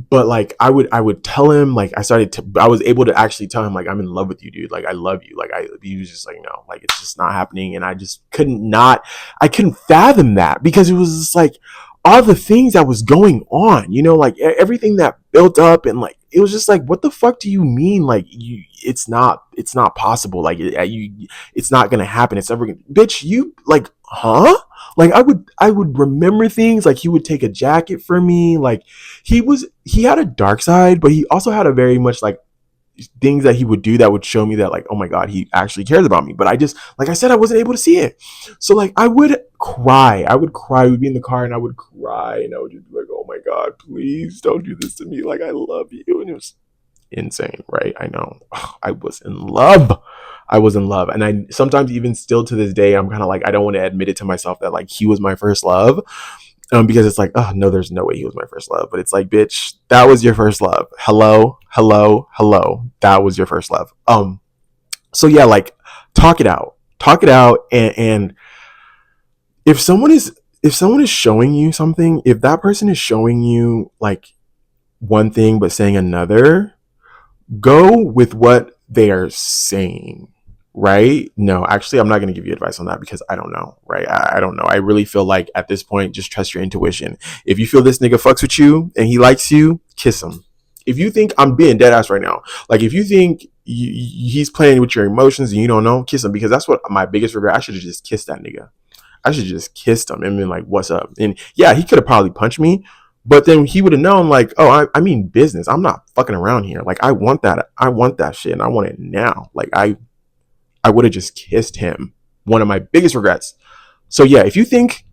But like I would tell him, like I was able to actually tell him like, I'm in love with you, dude, like I love you. Like he was just like, no, like it's just not happening. And I couldn't fathom that, because it was just like all the things that was going on, like everything that built up, and like it was just like, what the fuck do you mean? Like, it's not possible. Like it's not gonna happen. It's never gonna, bitch, you like, huh? Like I would remember things, like he would take a jacket for me. Like he had a dark side, but he also had a very much like things that he would do that would show me that like, oh my God, he actually cares about me. But I just, like I said, I wasn't able to see it. So like I would cry. We'd be in the car and I would cry, and I would just be like, oh my God, please don't do this to me. Like, I love you. And insane, right? I know. I was in love. I was in love. And I sometimes even still to this day, I'm kind of like, I don't want to admit it to myself that like he was my first love. Because it's like, oh no, there's no way he was my first love. But it's like, bitch, that was your first love. Hello, hello, hello. That was your first love. So yeah, like talk it out. Talk it out, and if someone is showing you something, if that person is showing you like one thing but saying another, go with what they are saying, right? No, actually, I'm not going to give you advice on that because I don't know, right? I don't know. I really feel like at this point, just trust your intuition. If you feel this nigga fucks with you and he likes you, kiss him. If you think, I'm being dead ass right now, like if you think he's playing with your emotions and you don't know, kiss him, because that's what my biggest regret. I should have just kissed that nigga. I should just kissed him and been like, "What's up?" And yeah, he could have probably punched me, but then he would have known, like, "Oh, I mean business. I'm not fucking around here. Like, I want that. I want that shit, and I want it now." Like, I would have just kissed him. One of my biggest regrets. So yeah, if you think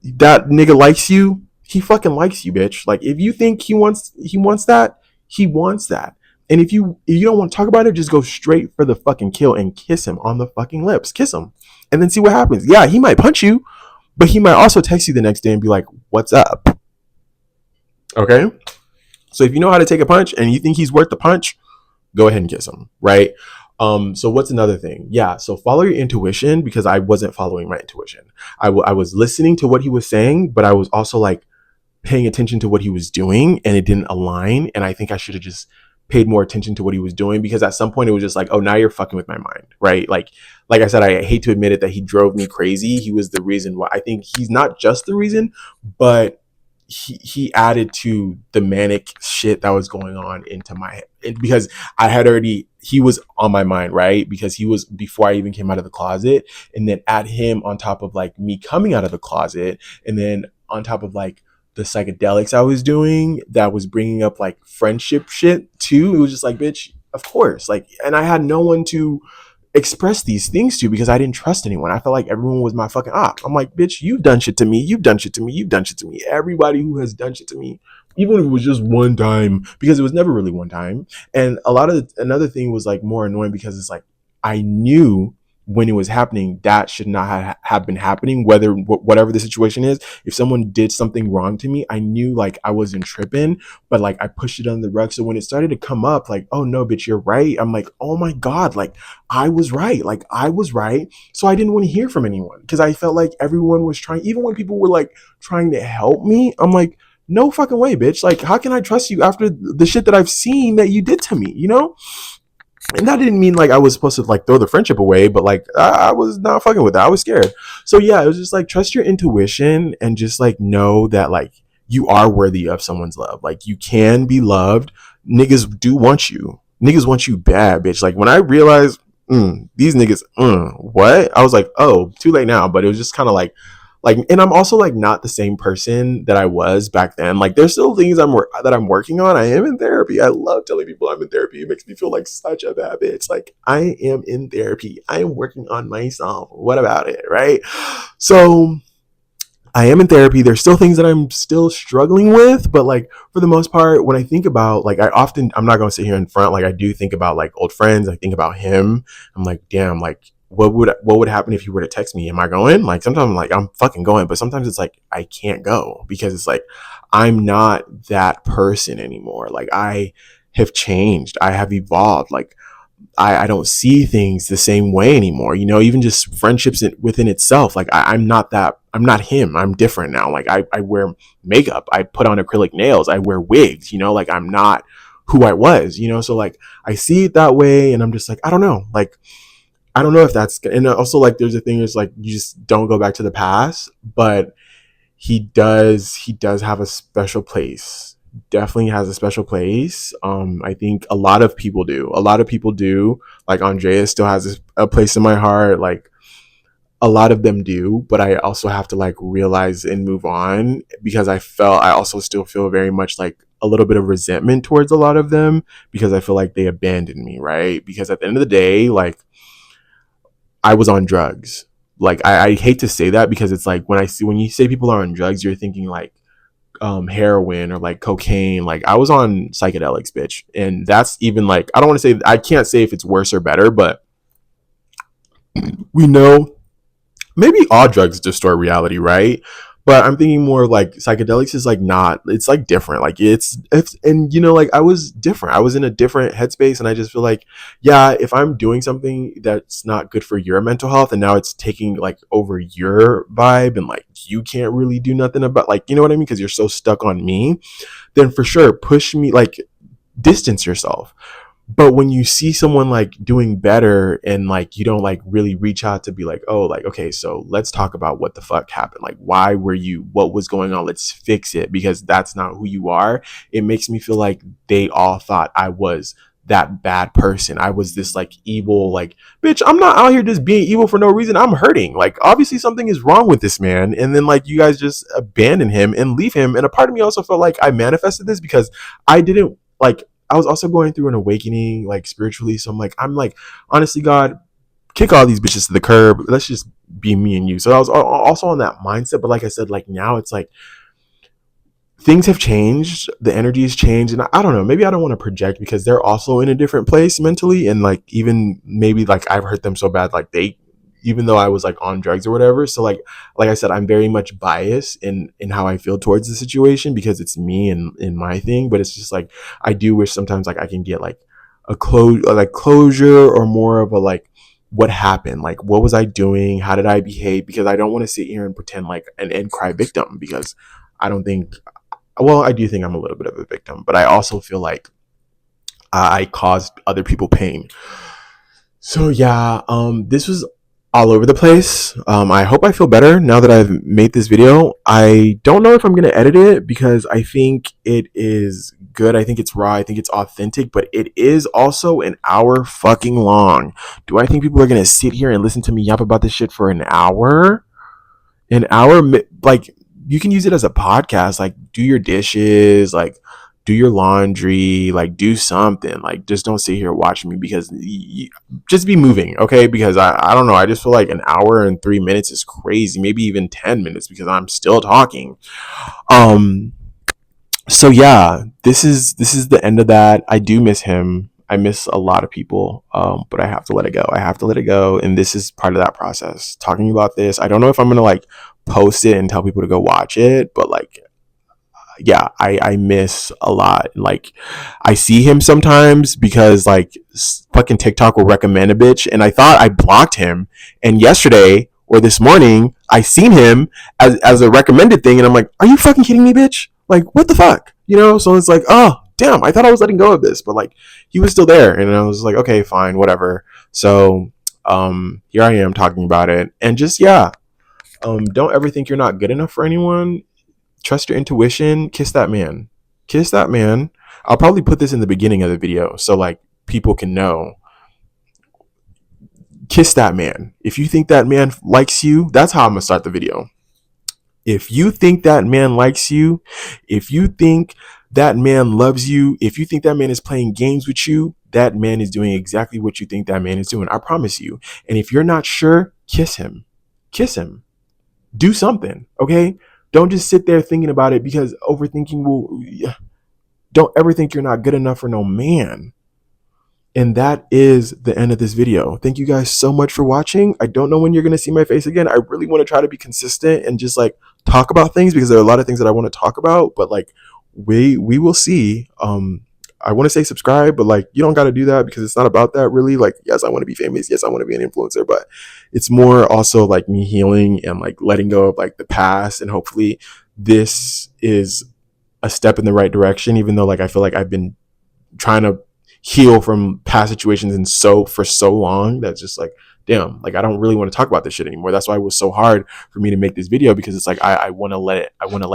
that nigga likes you, he fucking likes you, bitch. Like, if you think he wants that, he wants that. And if you don't want to talk about it, just go straight for the fucking kill and kiss him on the fucking lips. Kiss him, and then see what happens. Yeah, he might punch you, but he might also text you the next day and be like, "What's up?" Okay? So if you know how to take a punch and you think he's worth the punch, go ahead and kiss him, right? So what's another thing? Yeah, so follow your intuition, because I wasn't following my intuition. I was listening to what he was saying, but I was also like paying attention to what he was doing, and it didn't align. And I think I should have just paid more attention to what he was doing, because at some point it was just like, oh, now you're fucking with my mind, right? Like I said, I hate to admit it that he drove me crazy. He was the reason why. I think he's not just the reason, but he added to the manic shit that was going on into my head, because I had already, he was on my mind, right? Because he was before I even came out of the closet, and then add him on top of like me coming out of the closet, and then on top of like the psychedelics I was doing that was bringing up like friendship shit too. It was just like, bitch, of course. Like, and I had no one to express these things to, because I didn't trust anyone. I felt like everyone was my fucking op. I'm like, bitch, you've done shit to me. You've done shit to me. You've done shit to me. Everybody who has done shit to me, even if it was just one time, because it was never really one time. And another thing was like more annoying, because it's like, I knew when it was happening that should not have been happening, whatever the situation is. If someone did something wrong to me, I knew like I wasn't tripping, but like I pushed it under the rug. So when it started to come up like, oh no, bitch, you're right, I'm like, oh my god, like I was right. Like I was right. So I didn't want to hear from anyone, because I felt like everyone was trying, even when people were like trying to help me, I'm like, no fucking way, bitch. Like, how can I trust you after the shit that I've seen that you did to me, you know? And that didn't mean like I was supposed to like throw the friendship away, but like I was not fucking with that. I was scared. So yeah, it was just like, trust your intuition and just like know that like you are worthy of someone's love. Like you can be loved. Niggas do want you. Niggas want you bad, bitch. Like when I realized these niggas, what? I was like, oh, too late now. But it was just kind of like, and I'm also like not the same person that I was back then. Like there's still things that I'm working on. I am in therapy. I love telling people I'm in therapy. It makes me feel like such a bad bitch. Like I am in therapy. I am working on myself. What about it, right? So I am in therapy. There's still things that I'm still struggling with, but like for the most part, when I think about like, I'm not going to sit here in front. Like I do think about like old friends. I think about him. I'm like, damn, like what would happen if you were to text me? Am I going? Like sometimes I'm like, I'm fucking going, but sometimes it's like, I can't go, because it's like, I'm not that person anymore. Like I have changed. I have evolved. Like I don't see things the same way anymore. You know, even just friendships within itself. Like I'm not that. I'm not him. I'm different now. Like I wear makeup. I put on acrylic nails. I wear wigs. You know, like I'm not who I was. You know, so like I see it that way, and I'm just like, I don't know. Like I don't know if that's. And also like there's a thing is like you just don't go back to the past, but he does have a special place. Definitely has a special place. I think a lot of people do. A lot of people do. Like Andrea still has a place in my heart. Like a lot of them do, but I also have to like realize and move on, because I also still feel very much like a little bit of resentment towards a lot of them, because I feel like they abandoned me, right? Because at the end of the day, like I was on drugs. Like I hate to say that, because it's like when you say people are on drugs, you're thinking like heroin or like cocaine. Like I was on psychedelics, bitch. And that's even like, I don't want to say, I can't say if it's worse or better, but we know maybe all drugs distort reality, right? But I'm thinking more like psychedelics is like not, it's like different. Like it's, and you know, like I was different. I was in a different headspace and I just feel like, yeah, if I'm doing something that's not good for your mental health and now it's taking like over your vibe and like you can't really do nothing about, like, you know what I mean? Because you're so stuck on me, then for sure push me, like distance yourself. But when you see someone like doing better and like you don't like really reach out to be like, oh, like, okay, so let's talk about what the fuck happened. Like, why were you, what was going on? Let's fix it, because that's not who you are. It makes me feel like they all thought I was that bad person. I was this like evil, like, bitch, I'm not out here just being evil for no reason. I'm hurting. Like, obviously something is wrong with this man. And then like you guys just abandon him and leave him. And a part of me also felt like I manifested this because I didn't like, I was also going through an awakening, like spiritually. So I'm like, honestly, God, kick all these bitches to the curb. Let's just be me and you. So I was also on that mindset. But like I said, like now it's like things have changed. The energy has changed. And I don't know, maybe I don't want to project because they're also in a different place mentally. And like, even maybe like I've hurt them so bad, like they, even though I was like on drugs or whatever. So like I said, I'm very much biased in how I feel towards the situation because it's me and in my thing. But it's just like, I do wish sometimes like I can get like a closure or more of a like, what happened? Like, what was I doing? How did I behave? Because I don't want to sit here and pretend like and cry victim, because I don't think, well, I do think I'm a little bit of a victim, but I also feel like I caused other people pain. So yeah, this was all over the place. I hope I feel better now that I've made this video. I don't know if I'm gonna edit it because I think it is good. I think it's raw. I think it's authentic, but it is also an hour fucking long. Do I think people are gonna sit here and listen to me yap about this shit for an hour? An hour, like you can use it as a podcast, like do your dishes, like do your laundry, like do something, like just don't sit here watching me because just be moving, okay? Because I don't know, I just feel like an hour and 3 minutes is crazy, maybe even 10 minutes because I'm still talking. um so yeah, this is the end of that. I do miss him. I miss a lot of people, but I have to let it go. I have to let it go, and this is part of that process. Talking about this, I don't know if I'm gonna like post it and tell people to go watch it, but like, yeah, I miss a lot. Like, I see him sometimes because like fucking TikTok will recommend a bitch, and I thought I blocked him, and yesterday or this morning I seen him as a recommended thing, and I'm like, are you fucking kidding me, bitch? Like, what the fuck, you know? So it's like, oh damn, I thought I was letting go of this, but like he was still there, and I was like, okay, fine, whatever. So here I am talking about it, and just yeah, don't ever think you're not good enough for anyone. Trust your intuition. Kiss that man. Kiss that man. I'll probably put this in the beginning of the video so like people can know. Kiss that man. If you think that man likes you, that's how I'm gonna start the video. If you think that man likes you, if you think that man loves you, if you think that man is playing games with you, that man is doing exactly what you think that man is doing. I promise you. And if you're not sure, kiss him. Kiss him. Do something, okay? Don't just sit there thinking about it, because overthinking will, don't ever think you're not good enough for no man. And that is the end of this video. Thank you guys so much for watching. I don't know when you're going to see my face again. I really want to try to be consistent and just like talk about things, because there are a lot of things that I want to talk about, but like we will see. I want to say subscribe, but like you don't got to do that because it's not about that really. Like, yes, I want to be famous. Yes, I want to be an influencer, but it's more also like me healing and like letting go of like the past. And hopefully this is a step in the right direction, even though like I feel like I've been trying to heal from past situations and so for so long that's just like, damn, like I don't really want to talk about this shit anymore. That's why it was so hard for me to make this video, because it's like I want to let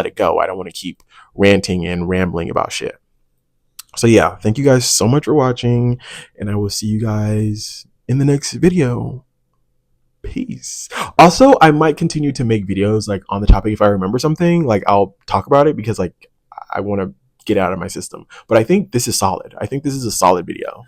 it go. I don't want to keep ranting and rambling about shit. So yeah, thank you guys so much for watching, and I will see you guys in the next video. Peace. Also, I might continue to make videos like on the topic. If I remember something, like I'll talk about it, because like I want to get out of my system. But I think this is solid. I think this is a solid video.